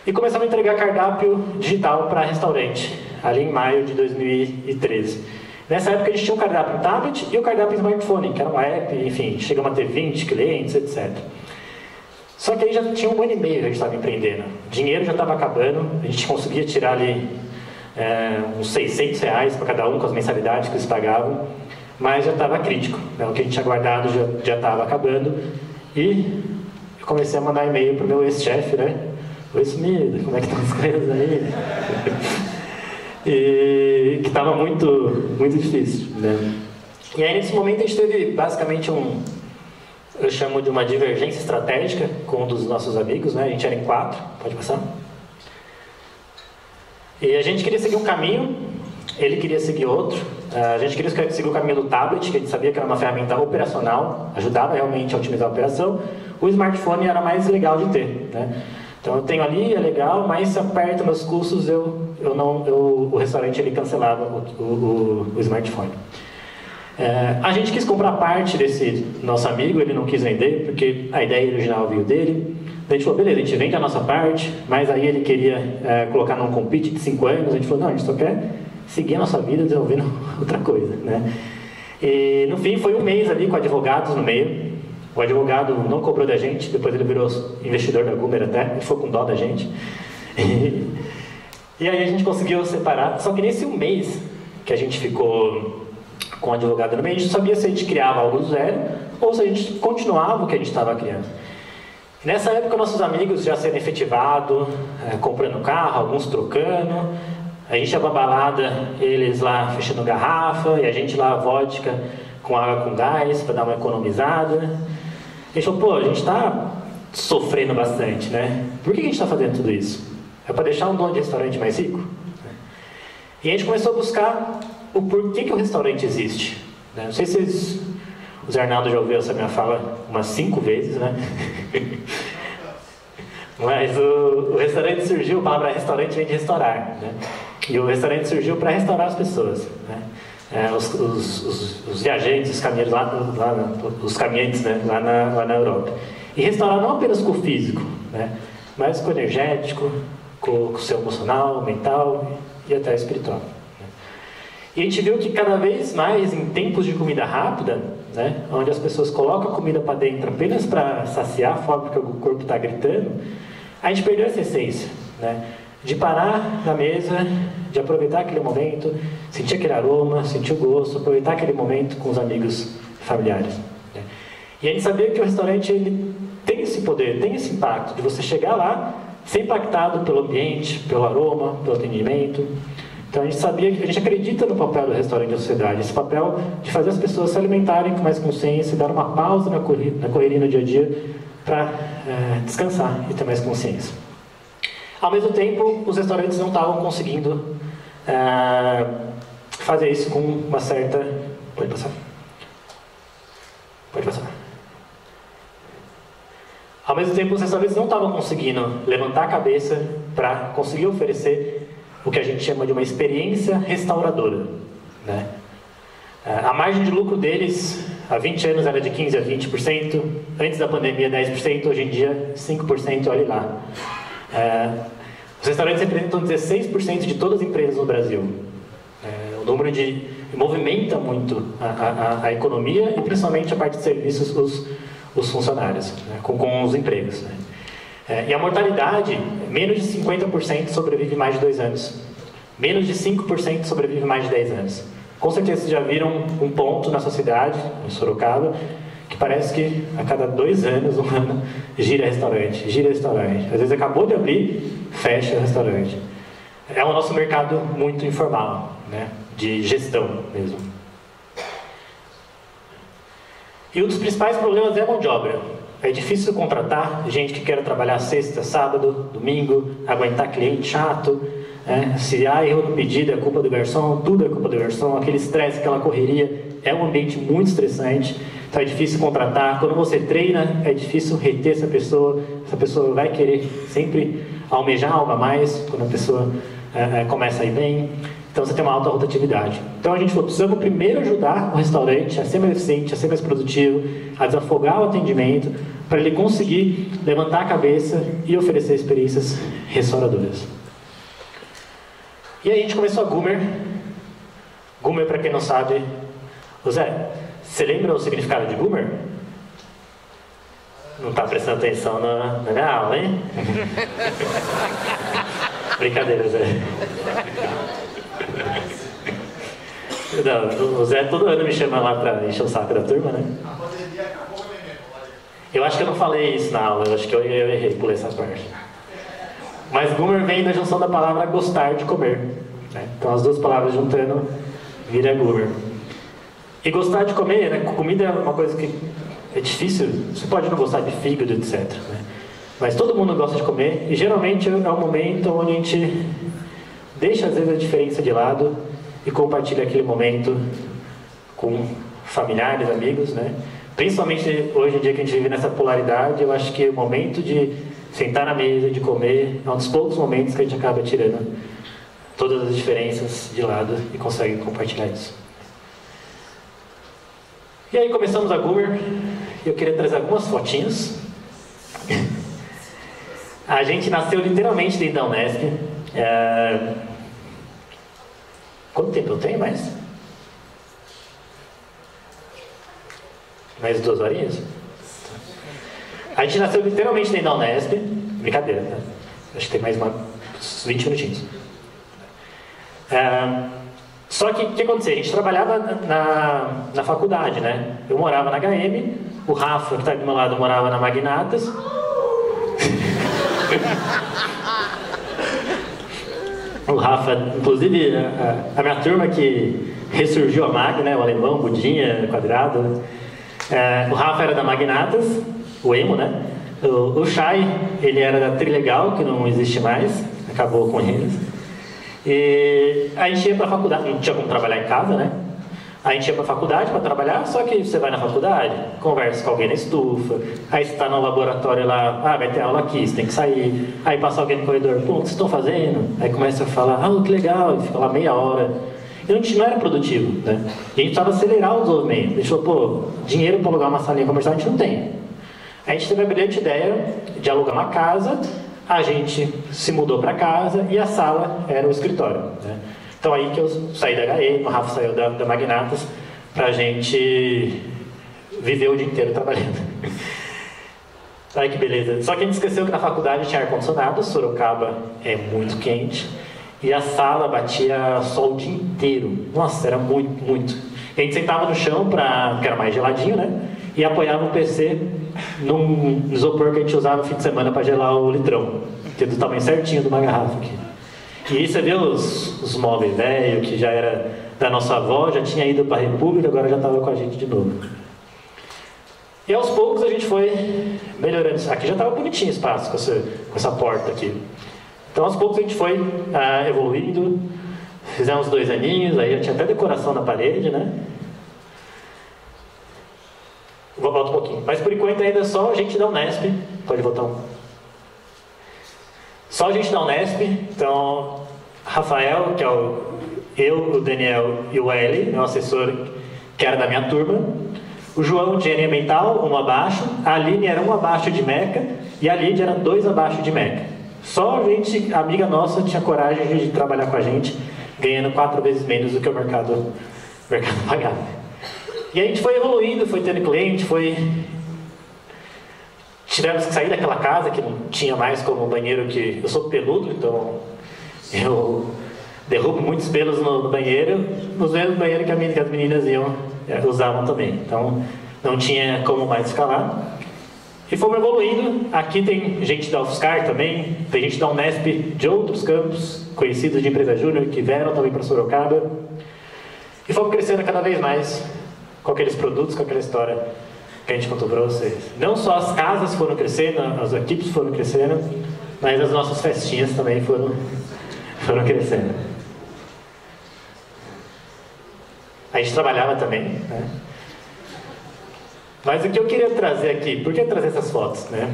e começamos a entregar cardápio digital para restaurante, ali em maio de 2013. Nessa época a gente tinha um cardápio em tablet e o cardápio em smartphone, que era uma app, enfim, chegamos a ter 20 clientes, etc. Só que aí já tinha 1 ano e meio que a gente estava empreendendo. O dinheiro já estava acabando, a gente conseguia tirar ali uns R$600 para cada um com as mensalidades que eles pagavam, mas já estava crítico, né? O que a gente tinha guardado já estava acabando. E eu comecei a mandar e-mail para o meu ex-chefe, né? Oi, sumido, como é que estão as coisas aí? E que estava muito, muito difícil, né? E aí nesse momento a gente teve basicamente eu chamo de uma divergência estratégica com um dos nossos amigos, né? A gente era em 4, pode passar? E a gente queria seguir um caminho, ele queria seguir outro. A gente queria seguir o caminho do tablet, que a gente sabia que era uma ferramenta operacional, ajudava realmente a otimizar a operação. O smartphone era mais legal de ter, né? Então eu tenho ali, é legal, mas se aperta meus custos, o restaurante ele cancelava o smartphone. A gente quis comprar parte desse nosso amigo, ele não quis vender, porque a ideia original veio dele. Daí a gente falou, beleza, a gente vende a nossa parte, mas aí ele queria colocar num compete de 5 anos, a gente falou, não, a gente só quer seguir a nossa vida desenvolvendo outra coisa, né? E no fim foi 1 mês ali com advogados no meio. O advogado não cobrou da gente, depois ele virou investidor da Goomer até, ele foi com dó da gente. E aí a gente conseguiu separar, só que nesse 1 mês que a gente ficou com um advogado no meio, a gente sabia se a gente criava algo do zero ou se a gente continuava o que a gente estava criando. Nessa época, nossos amigos já sendo efetivados, comprando carro, alguns trocando, a gente ia pra balada, eles lá fechando garrafa, e a gente lá vodka com água com gás para dar uma economizada. A gente falou, pô, a gente está sofrendo bastante, né? Por que a gente está fazendo tudo isso? É para deixar um dono de restaurante mais rico? E a gente começou a buscar o porquê que o restaurante existe. Não sei se o Zé Arnaldo já ouviu essa minha fala umas 5 vezes, né? Mas o restaurante surgiu, a palavra restaurante vem de restaurar, né? E o restaurante surgiu para restaurar as pessoas, né? Os viajantes, os caminhoneiros os caminhantes, né? lá na Europa. E restaurar não apenas com o físico, né? Mas com o energético, com o seu emocional, mental e até espiritual. E a gente viu que cada vez mais em tempos de comida rápida, né, onde as pessoas colocam a comida para dentro apenas para saciar a fome porque o corpo está gritando, a gente perdeu essa essência, né, de parar na mesa, de aproveitar aquele momento, sentir aquele aroma, sentir o gosto, aproveitar aquele momento com os amigos e familiares. Né. E a gente sabia que o restaurante ele tem esse poder, tem esse impacto de você chegar lá, ser impactado pelo ambiente, pelo aroma, pelo atendimento. Então a gente sabia que a gente acredita no papel do restaurante da sociedade, esse papel de fazer as pessoas se alimentarem com mais consciência, dar uma pausa na correria no dia a dia para descansar e ter mais consciência. Ao mesmo tempo, os restaurantes não estavam conseguindo fazer isso com uma certa... Pode passar. Pode passar. Ao mesmo tempo, os restaurantes não estavam conseguindo levantar a cabeça para conseguir oferecer o que a gente chama de uma experiência restauradora, né? A margem de lucro deles, há 20 anos era de 15% a 20%, antes da pandemia 10%, hoje em dia 5%, olhe lá. Os restaurantes representam 16% de todas as empresas no Brasil. O número movimenta muito a economia e principalmente a parte de serviços, os funcionários, né, com os empregos. Né. E a mortalidade, menos de 50% sobrevive mais de 2 anos. Menos de 5% sobrevive mais de 10 anos. Com certeza vocês já viram um ponto na sociedade, em Sorocaba, que parece que a cada 2 anos, 1 ano, gira restaurante. Às vezes acabou de abrir, fecha o restaurante. É o nosso mercado muito informal, né, de gestão mesmo. E um dos principais problemas é a mão de obra. É difícil contratar gente que quer trabalhar sexta, sábado, domingo, aguentar cliente chato. Se há erro no pedido, é culpa do garçom, tudo é culpa do garçom, aquele estresse, aquela correria, é um ambiente muito estressante, então é difícil contratar. Quando você treina, é difícil reter essa pessoa vai querer sempre almejar algo a mais, quando a pessoa começa a ir bem, então você tem uma alta rotatividade. Então a gente falou, precisamos primeiro ajudar o restaurante a ser mais eficiente, a ser mais produtivo, a desafogar o atendimento, para ele conseguir levantar a cabeça e oferecer experiências restauradoras. E aí a gente começou a Goomer. Goomer, para quem não sabe, Zé, você lembra o significado de Goomer? Não está prestando atenção na minha aula, hein? Brincadeira, Zé. Não, o Zé todo ano me chama lá para encher o saco da turma, né? Eu acho que eu não falei isso na aula, eu acho que eu errei, pulei essa parte. Mas Goomer vem da junção da palavra gostar de comer, né? Então as duas palavras juntando vira Goomer. E gostar de comer, né? Comida é uma coisa que é difícil, você pode não gostar de fígado, etc. Né? Mas todo mundo gosta de comer e geralmente é um momento onde a gente deixa às vezes a diferença de lado e compartilha aquele momento com familiares, amigos, né? Principalmente hoje em dia que a gente vive nessa polaridade, eu acho que o momento de sentar na mesa, de comer, é um dos poucos momentos que a gente acaba tirando todas as diferenças de lado e consegue compartilhar isso. E aí começamos a Goomer, e eu queria trazer algumas fotinhos. A gente nasceu literalmente dentro da Unesp. Quanto tempo eu tenho mais? Mais 2 horinhas? A gente nasceu literalmente dentro da Unesp. Brincadeira, né? Acho que tem mais uns 20 minutinhos. Só que o que acontecia? A gente trabalhava na faculdade, né? Eu morava na HM, o Rafa, que está do meu lado, morava na Magnatas. O Rafa, inclusive, a minha turma que ressurgiu a Mag, né? O alemão, Budinha, Quadrado. O Rafa era da Magnatas, o emo, né? O Chay, ele era da Trilegal, que não existe mais, acabou com eles. E a gente ia para a faculdade, não tinha como trabalhar em casa, né? A gente ia para a faculdade para trabalhar, só que você vai na faculdade, conversa com alguém na estufa, aí você está no laboratório lá, vai ter aula aqui, você tem que sair, aí passa alguém no corredor, pô, o que vocês estão fazendo? Aí começa a falar, que legal, e fica lá meia hora. E a gente não era produtivo, né? E a gente precisava acelerar o desenvolvimento. A gente falou, pô, dinheiro para alugar uma salinha comercial a gente não tem. A gente teve a brilhante ideia de alugar uma casa, a gente se mudou para casa e a sala era o escritório, né? Então aí que eu saí da HE, o Rafa saiu da Magnatas, para a gente viver o dia inteiro trabalhando. Ai que beleza. Só que a gente esqueceu que na faculdade tinha ar-condicionado, Sorocaba é muito quente, e a sala batia sol o dia inteiro. Nossa, era muito, muito. A gente sentava no chão, porque era mais geladinho, né? E apoiava o PC num isopor que a gente usava no fim de semana para gelar o litrão, que é do tamanho certinho de uma garrafa aqui. E aí você vê os móveis velhos, que já era da nossa avó, já tinha ido para a República, agora já estava com a gente de novo. E aos poucos a gente foi melhorando. Aqui já estava bonitinho o espaço com essa porta aqui. Então aos poucos a gente foi evoluindo, fizemos 2 aninhos, aí já tinha até decoração na parede, né? Vou voltar um pouquinho. Mas por enquanto ainda é só a gente da Unesp. Pode voltar um. Só a gente da Unesp. Então, Rafael, que é eu, o Daniel e o Eli, meu assessor, que era da minha turma. O João de engenharia ambiental, 1 abaixo. A Aline era 1 abaixo de Meca. E a Lídia era 2 abaixo de Meca. Só a gente, amiga nossa, tinha coragem de trabalhar com a gente, ganhando 4 vezes menos do que o mercado pagava. E a gente foi evoluindo, foi tendo cliente, tivemos que sair daquela casa que não tinha mais como banheiro, que eu sou peludo, então eu derrubo muitos pelos no banheiro, nos mesmos banheiros que as meninas usavam também. Então não tinha como mais ficar lá. E fomos evoluindo. Aqui tem gente da UFSCar também, tem gente da Unesp de outros campos, conhecidos de empresa júnior, que vieram também para Sorocaba. E fomos crescendo cada vez mais, com aqueles produtos, com aquela história que a gente contou para vocês. Não só as casas foram crescendo, as equipes foram crescendo, mas as nossas festinhas também foram crescendo. A gente trabalhava também, né? Mas o que eu queria trazer aqui, por que trazer essas fotos, né?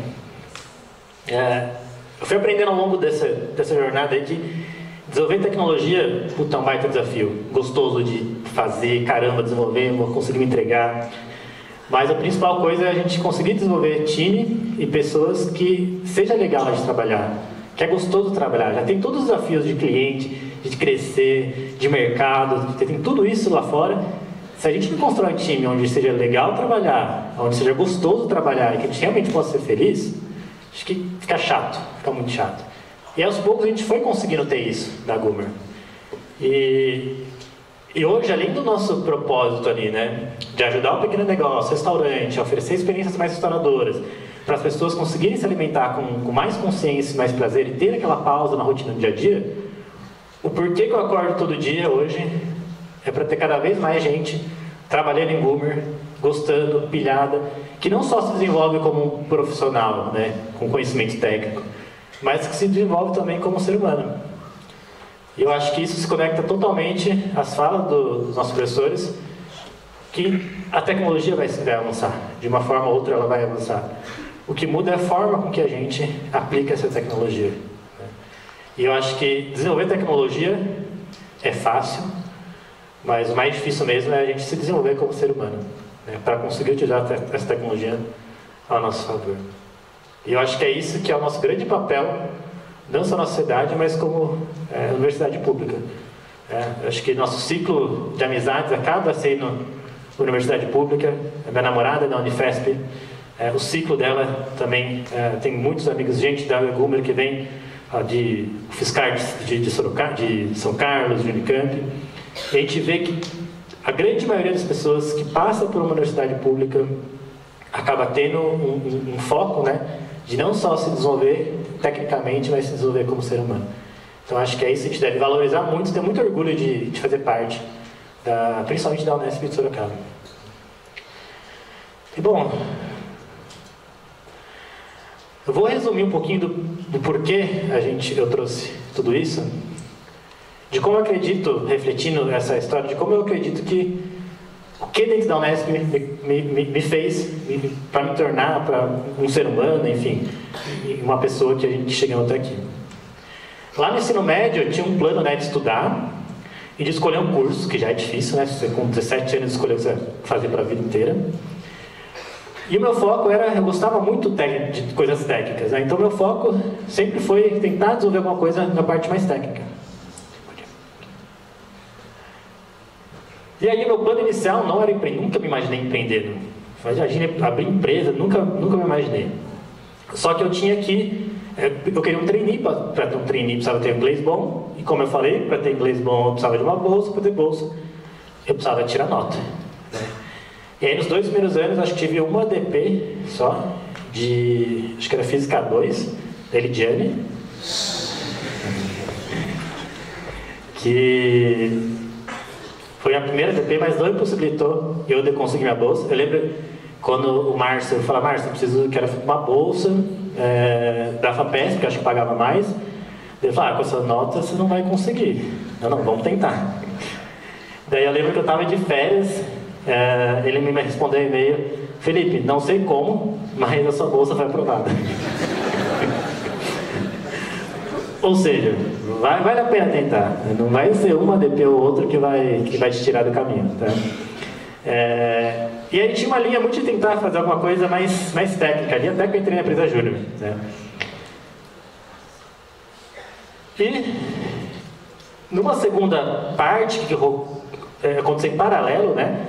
Eu fui aprendendo ao longo dessa jornada aí que desenvolver tecnologia, puta, é um baita desafio. Gostoso de fazer, caramba, desenvolver, vou conseguir me entregar. Mas a principal coisa é a gente conseguir desenvolver time e pessoas que seja legal de trabalhar, que é gostoso trabalhar. Já tem todos os desafios de cliente, de crescer, de mercado, tem tudo isso lá fora. Se a gente não constrói um time onde seja legal trabalhar, onde seja gostoso trabalhar e que a gente realmente possa ser feliz, acho que fica chato, fica muito chato. E aos poucos a gente foi conseguindo ter isso da Gumer. E hoje, além do nosso propósito ali, né, de ajudar o pequeno negócio, restaurante, oferecer experiências mais restauradoras, para as pessoas conseguirem se alimentar com mais consciência, mais prazer e ter aquela pausa na rotina do dia a dia, o porquê que eu acordo todo dia hoje é para ter cada vez mais gente trabalhando em Gumer, gostando, pilhada, que não só se desenvolve como um profissional, né, com conhecimento técnico, mas que se desenvolve também como ser humano. E eu acho que isso se conecta totalmente às falas dos nossos professores, que a tecnologia vai avançar, de uma forma ou outra ela vai avançar. O que muda é a forma com que a gente aplica essa tecnologia. E eu acho que desenvolver tecnologia é fácil, mas o mais difícil mesmo é a gente se desenvolver como ser humano, né, para conseguir utilizar essa tecnologia ao nosso favor. E eu acho que é isso que é o nosso grande papel, não só na sociedade, mas como universidade pública. Eu acho que nosso ciclo de amizades acaba sendo universidade pública. A minha namorada é da Unifesp, o ciclo dela também tem muitos amigos, gente da Gumer que vem de UFSCar de Sorocaba, de São Carlos, de Unicamp. E a gente vê que a grande maioria das pessoas que passam por uma universidade pública acaba tendo um foco, né, de não só se desenvolver tecnicamente, mas se desenvolver como ser humano. Então acho que é isso que a gente deve valorizar muito, ter muito orgulho de fazer parte, principalmente da Unesp de Sorocaba. E bom, eu vou resumir um pouquinho do porquê eu trouxe tudo isso, de como eu acredito, refletindo essa história, de como eu acredito que o que dentro da Unesp me fez para me tornar para um ser humano, enfim, uma pessoa que a gente chegou até aqui. Lá no ensino médio eu tinha um plano, né, de estudar e de escolher um curso, que já é difícil, né, você com 17 anos escolher o que você vai fazer para a vida inteira. E o meu foco eu gostava muito de coisas técnicas, né? Então meu foco sempre foi tentar desenvolver alguma coisa na parte mais técnica. E aí meu plano inicial não era empreender, nunca me imaginei empreendendo. Imagina abrir empresa, nunca me imaginei. Só que eu queria um trainee, para ter um trainee precisava ter inglês bom, e como eu falei, para ter inglês bom eu precisava de uma bolsa, para ter bolsa eu precisava tirar nota, né? E aí nos 2 primeiros anos acho que tive uma ADP só, acho que era Física 2, da Elidiane, que foi a primeira ADP, mas não impossibilitou eu de conseguir minha bolsa. Eu lembro quando o Márcio falou, Márcio, eu quero uma bolsa da FAPESP, que eu acho que pagava mais. Ele falou, com essa nota você não vai conseguir. Não, vamos tentar. Daí eu lembro que eu estava de férias, ele me respondeu um e-mail, Felipe, não sei como, mas a sua bolsa foi aprovada. Ou seja, vale a pena tentar. Não vai ser uma ADP ou outra que vai te tirar do caminho, tá? E aí tinha uma linha muito de tentar fazer alguma coisa mais técnica ali, até que eu entrei na empresa júnior, né? E numa segunda parte que aconteceu em paralelo, né?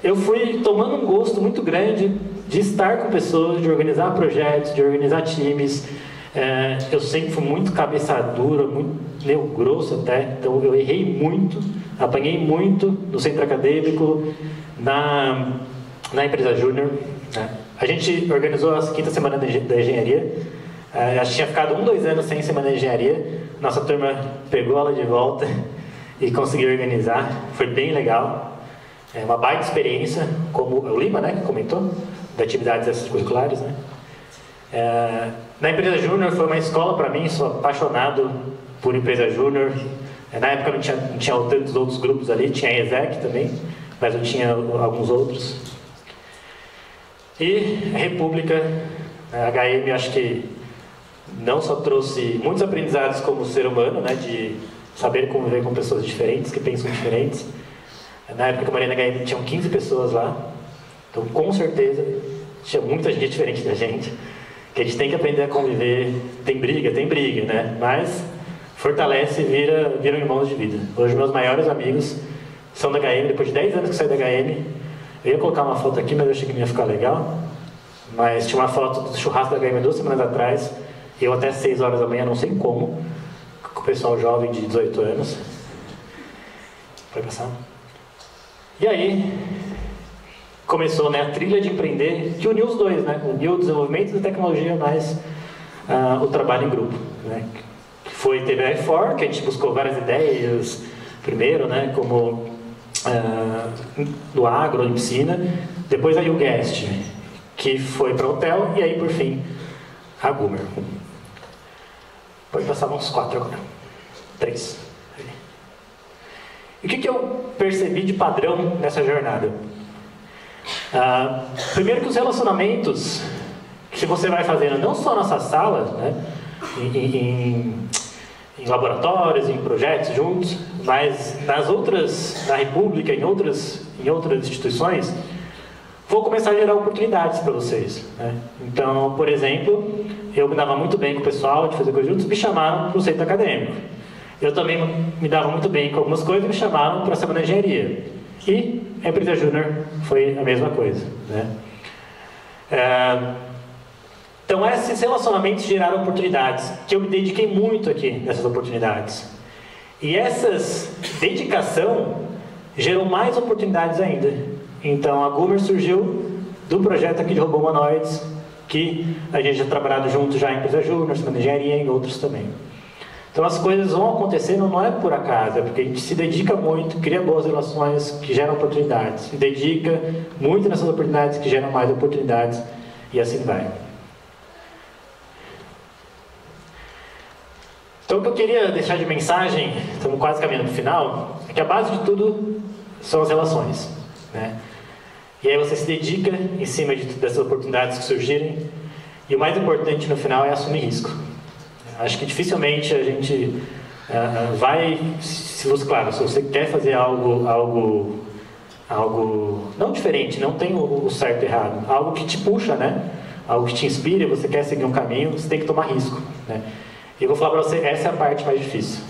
Eu fui tomando um gosto muito grande de estar com pessoas, de organizar projetos, de organizar times. Eu sempre fui muito cabeça dura, muito meio grosso até, então eu errei muito, apanhei muito no centro acadêmico, na empresa júnior, né? A gente organizou a 5ª semana da engenharia, a gente tinha ficado 2 anos sem semana de engenharia, nossa turma pegou ela de volta e conseguiu organizar, foi bem legal. Uma baita experiência, como o Lima, né, que comentou, de atividades extracurriculares, né? Na empresa júnior foi uma escola para mim, sou apaixonado por empresa júnior. Na época não tinha tantos outros grupos ali, tinha a ESEC também, mas eu tinha alguns outros. E a República, a HM, acho que não só trouxe muitos aprendizados como ser humano, né, de saber conviver com pessoas diferentes, que pensam diferentes. Na época que eu morei na HM tinham 15 pessoas lá, então com certeza tinha muita gente diferente da gente, que a gente tem que aprender a conviver. Tem briga, né? Mas fortalece e viram irmãos de vida. Hoje meus maiores amigos são da HM, depois de 10 anos que saí da HM. Eu ia colocar uma foto aqui, mas eu achei que não ia ficar legal. Mas tinha uma foto do churrasco da HM 2 semanas atrás, eu até 6 horas da manhã, não sei como, com o pessoal jovem de 18 anos. Pode passar? E aí começou, né, a trilha de empreender, que uniu os dois, né? Uniu o desenvolvimento da tecnologia mais o trabalho em grupo, né? Teve a E4, que a gente buscou várias ideias, primeiro, né, como do agro, em piscina, depois a YouGuest, que foi para hotel, e aí por fim a Gumer. Pode passar uns 4 agora, 3. E o que eu percebi de padrão nessa jornada? Primeiro que os relacionamentos que você vai fazendo, não só nessa sala, né, em laboratórios, em projetos juntos, mas na República, em outras instituições, vou começar a gerar oportunidades para vocês, né? Então, por exemplo, eu me dava muito bem com o pessoal de fazer coisas juntos, me chamaram para o centro acadêmico. Eu também me dava muito bem com algumas coisas, me chamaram para a semana de engenharia. E a empresa júnior foi a mesma coisa, né? Então esses relacionamentos geraram oportunidades, que eu me dediquei muito aqui nessas oportunidades. E essas dedicação gerou mais oportunidades ainda. Então a Goomer surgiu do projeto aqui de Robô Humanoides, que a gente já trabalhado junto já em Empresa Júnior, na engenharia e em outros também. Então as coisas vão acontecendo não é por acaso, é porque a gente se dedica muito, cria boas relações que geram oportunidades, se dedica muito nessas oportunidades que geram mais oportunidades e assim vai. Então o que eu queria deixar de mensagem, estamos quase caminhando para o final, é que a base de tudo são as relações, né? E aí você se dedica em cima dessas oportunidades que surgirem, e o mais importante no final é assumir risco. Acho que dificilmente a gente vai, claro, se você quer fazer algo não diferente, não tem o certo e errado, algo que te puxa, né? Algo que te inspira, você quer seguir um caminho, você tem que tomar risco, né? E eu vou falar para você, essa é a parte mais difícil.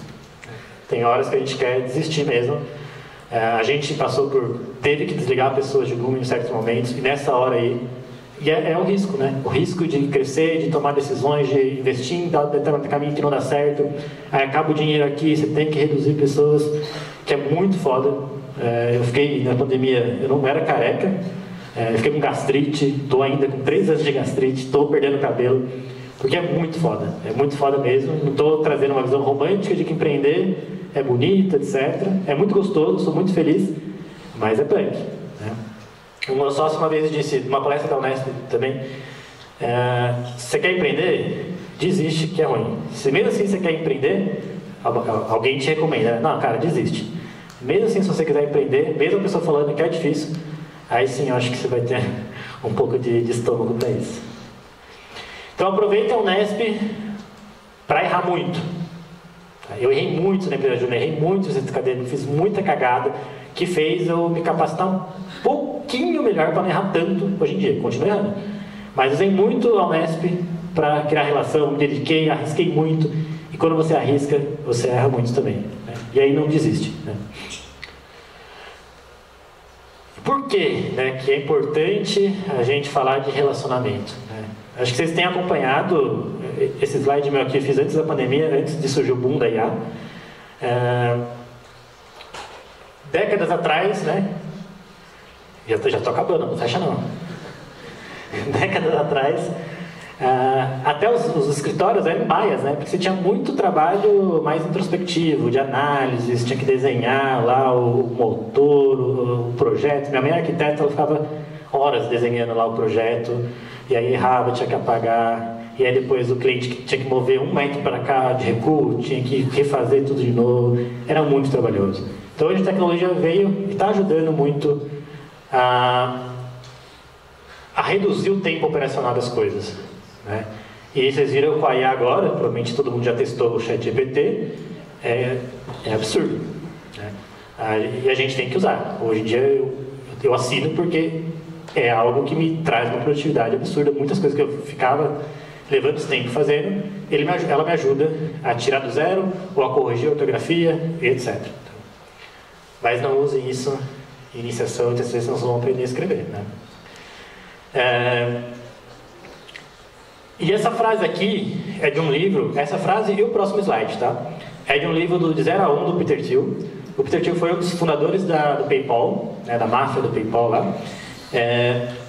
Tem horas que a gente quer desistir mesmo. A gente teve que desligar pessoas de Google em certos momentos, e nessa hora aí, e é o risco, né? O risco de crescer, de tomar decisões, de investir em determinado caminho que não dá certo, aí acaba o dinheiro aqui, você tem que reduzir pessoas, que é muito foda. Eu fiquei na pandemia, eu não era careca, eu fiquei com gastrite, estou ainda com 3 anos de gastrite, estou perdendo cabelo, porque é muito foda mesmo. Não estou trazendo uma visão romântica de que empreender é bonito, etc. É muito gostoso, sou muito feliz, mas é punk, né? O meu sócio uma vez disse, numa palestra da Unesp também, você quer empreender? Desiste, que é ruim. Se mesmo assim você quer empreender, alguém te recomenda, não, cara, desiste. Mesmo assim, se você quiser empreender, mesmo a pessoa falando que é difícil, aí sim eu acho que você vai ter um pouco de estômago para isso. Então aproveita a Unesp para errar muito. Eu errei muito na Empresa Júnior, errei muito no centro acadêmico, fiz muita cagada que fez eu me capacitar um pouquinho melhor para não errar tanto hoje em dia. Continuo errando, mas usei muito a Unesp para criar relação, me dediquei, arrisquei muito, e quando você arrisca, você erra muito também, né? E aí não desiste, né? Por quê, né, que é importante a gente falar de relacionamento, né? Acho que vocês têm acompanhado esse slide meu aqui, eu fiz antes da pandemia, antes de surgir o boom da IA. Décadas atrás, né? Já estou acabando, não fecha não. Décadas atrás, até os escritórios eram baias, né? Porque você tinha muito trabalho mais introspectivo, de análise, você tinha que desenhar lá o motor, o projeto. Minha mãe é arquiteta, ela ficava horas desenhando lá o projeto, e aí errava, tinha que apagar. E aí depois o cliente tinha que mover 1 metro para cá de recuo, tinha que refazer tudo de novo. Era muito trabalhoso. Então hoje a tecnologia veio e está ajudando muito a reduzir o tempo operacional das coisas, né? E vocês viram com a IA agora, provavelmente todo mundo já testou o ChatGPT, é absurdo, né? E a gente tem que usar. Hoje em dia eu assino porque é algo que me traz uma produtividade absurda. Muitas coisas que eu ficava levando esse tempo fazendo, ela me ajuda a tirar do zero ou a corrigir a ortografia, etc. Mas não usem isso em iniciação e terceira, senão vocês vão aprender a escrever, né? E essa frase aqui é de um livro, essa frase e o próximo slide, tá? É de um livro do 0 a 1 do Peter Thiel. O Peter Thiel foi um dos fundadores do PayPal, né, da máfia do PayPal lá.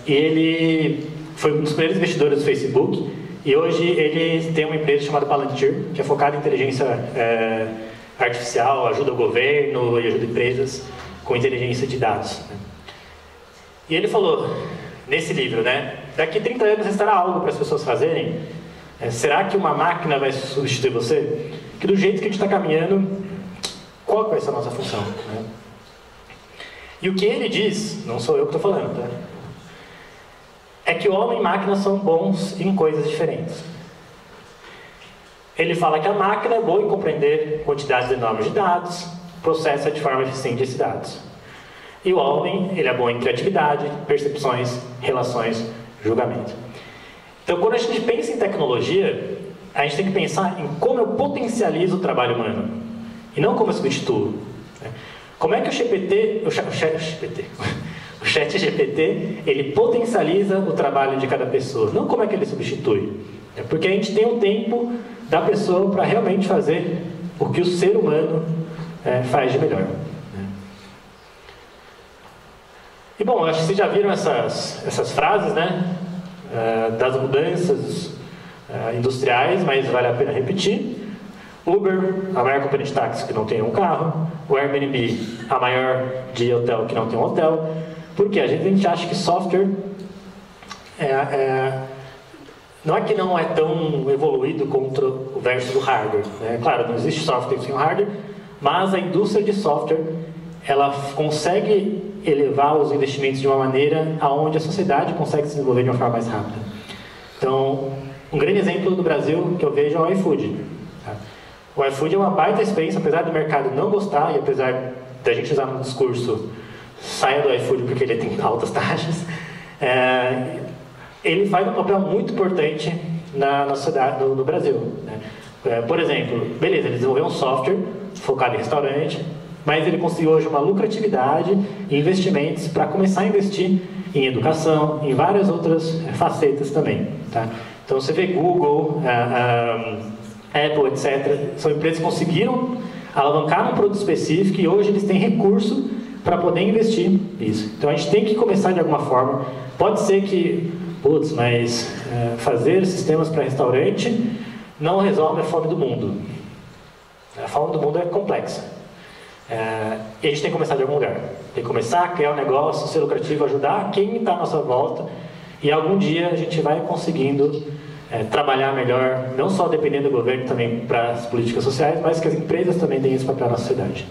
E ele foi um dos primeiros investidores do Facebook. E hoje ele tem uma empresa chamada Palantir, que é focada em inteligência artificial, ajuda o governo e ajuda empresas com inteligência de dados, né? E ele falou nesse livro, né? Daqui 30 anos restará algo para as pessoas fazerem? Será que uma máquina vai substituir você? Que do jeito que a gente está caminhando, qual vai ser a nossa função, né? E o que ele diz, não sou eu que estou falando, tá? É que o homem e máquina são bons em coisas diferentes. Ele fala que a máquina é boa em compreender quantidades enormes de dados, processa de forma eficiente esses dados. E o homem, ele é bom em criatividade, percepções, relações, julgamento. Então, quando a gente pensa em tecnologia, a gente tem que pensar em como eu potencializo o trabalho humano, e não como eu substituo. Como é que o ChatGPT, ele potencializa o trabalho de cada pessoa, não como é que ele substitui. Porque a gente tem um tempo da pessoa para realmente fazer o que o ser humano faz de melhor. E bom, acho que vocês já viram essas frases, né? Das mudanças industriais, mas vale a pena repetir. Uber, a maior companhia de táxi que não tem um carro. O Airbnb, a maior de hotel que não tem um hotel. Porque a gente acha que software não é que não é tão evoluído contra o verso do hardware. Né? Claro, não existe software sem hardware, mas a indústria de software ela consegue elevar os investimentos de uma maneira aonde a sociedade consegue se desenvolver de uma forma mais rápida. Então, um grande exemplo do Brasil que eu vejo é o iFood. Tá? O iFood é uma baita experiência, apesar do mercado não gostar e apesar da gente usar no discurso saia do iFood porque ele tem altas taxas, ele faz um papel muito importante na sociedade, no Brasil. Né? Por exemplo, beleza, ele desenvolveu um software focado em restaurante, mas ele conseguiu hoje uma lucratividade e investimentos para começar a investir em educação, em várias outras facetas também. Tá? Então você vê Google, Apple, etc. São empresas que conseguiram alavancar um produto específico e hoje eles têm recurso para poder investir nisso. Então a gente tem que começar de alguma forma. Pode ser que, mas fazer sistemas para restaurante não resolve a fome do mundo. A fome do mundo é complexa. E a gente tem que começar de algum lugar. Tem que começar a criar um negócio, ser lucrativo, ajudar quem está à nossa volta. E algum dia a gente vai conseguindo trabalhar melhor, não só dependendo do governo também para as políticas sociais, mas que as empresas também têm esse papel na sociedade.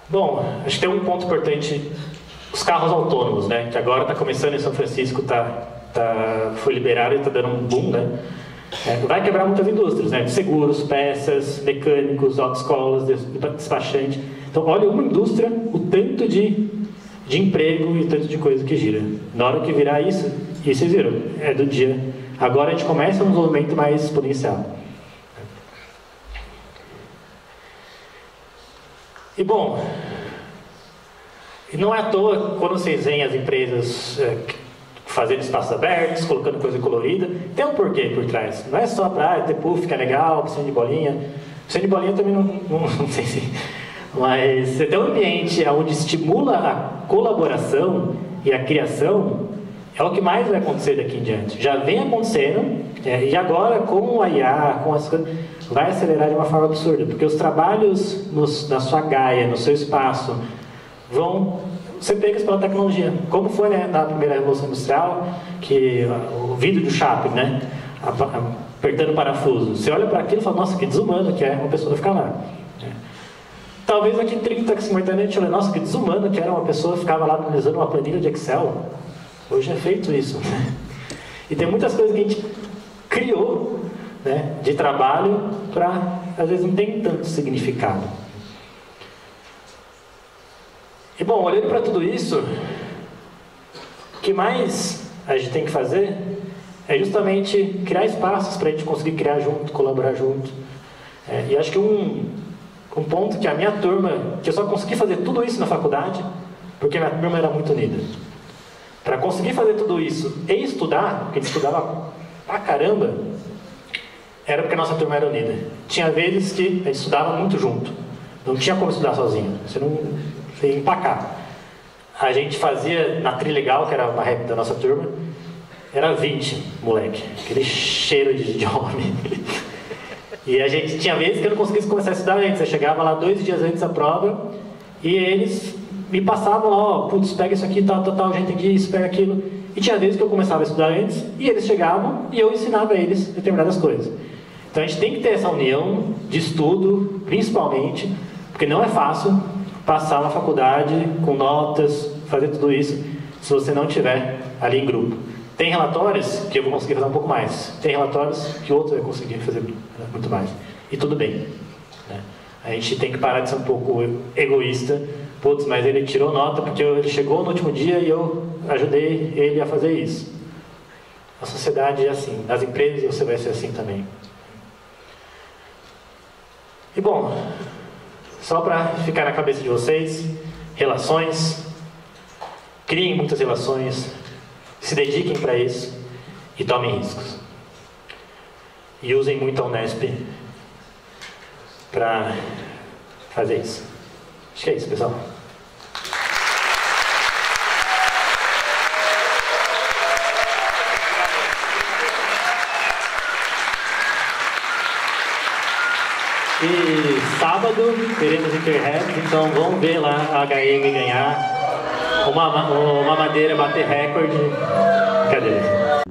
Bom, acho que tem um ponto importante, os carros autônomos, né? Que agora está começando em São Francisco, foi liberado e está dando um boom, né? Vai quebrar muitas indústrias, né? Seguros, peças, mecânicos, autoescolas, despachante. Então, olha uma indústria, o tanto de emprego e o tanto de coisa que gira. Na hora que virar isso, e vocês viram, é do dia. Agora a gente começa um desenvolvimento mais exponencial. E bom, não é à toa quando vocês veem as empresas fazendo espaços abertos, colocando coisa colorida, tem um porquê por trás. Não é só para ter puff, que é legal, piscina de bolinha. Piscina de bolinha também não sei se... Mas você tem um ambiente onde estimula a colaboração e a criação, é o que mais vai acontecer daqui em diante. Já vem acontecendo, e agora com a IA, com as coisas, vai acelerar de uma forma absurda, porque os trabalhos na sua gaia, no seu espaço, vão ser pegos pela tecnologia. Como foi, né, na primeira Revolução Industrial, que o vidro do shopping, né, apertando o parafuso. Você olha para aquilo e fala, nossa, que desumano que é uma pessoa ficar lá. Talvez daqui 30, 50 anos a gente olha, nossa, que desumano que era uma pessoa que ficava lá analisando uma planilha de Excel. Hoje é feito isso. E tem muitas coisas que a gente criou, né, de trabalho para, às vezes, não tem tanto significado. E bom, olhando para tudo isso, o que mais a gente tem que fazer é justamente criar espaços para a gente conseguir criar junto, colaborar junto. E acho que um ponto que a minha turma, que eu só consegui fazer tudo isso na faculdade, porque a minha turma era muito unida. Para conseguir fazer tudo isso e estudar, porque a gente estudava pra caramba, era porque a nossa turma era unida. Tinha vezes que a gente estudava muito junto. Não tinha como estudar sozinho. Você ia empacar. A gente fazia na Trilegal, que era uma rap da nossa turma, era 20, moleque. Aquele cheiro de homem. E a gente tinha vezes que eu não conseguia começar a estudar antes. Eu chegava lá 2 dias antes da prova e eles me passavam lá, putz, pega isso aqui, tal, gente tem que isso, pega aquilo. E tinha vezes que eu começava a estudar antes e eles chegavam e eu ensinava a eles determinadas coisas. Então a gente tem que ter essa união de estudo, principalmente, porque não é fácil passar na faculdade com notas, fazer tudo isso, se você não estiver ali em grupo. Tem relatórios que eu vou conseguir fazer um pouco mais. Tem relatórios que outro vai conseguir fazer muito mais. E tudo bem. Né? A gente tem que parar de ser um pouco egoísta. Putz, mas ele tirou nota porque ele chegou no último dia e eu ajudei ele a fazer isso. A sociedade é assim. Nas empresas você vai ser assim também. E bom, só para ficar na cabeça de vocês, relações. Criem muitas relações. Se dediquem para isso e tomem riscos. E usem muito a Unesp para fazer isso. Acho que é isso, pessoal. E sábado teremos Interrap, então vamos ver lá a HEG ganhar uma madeira, bater recorde. Cadê?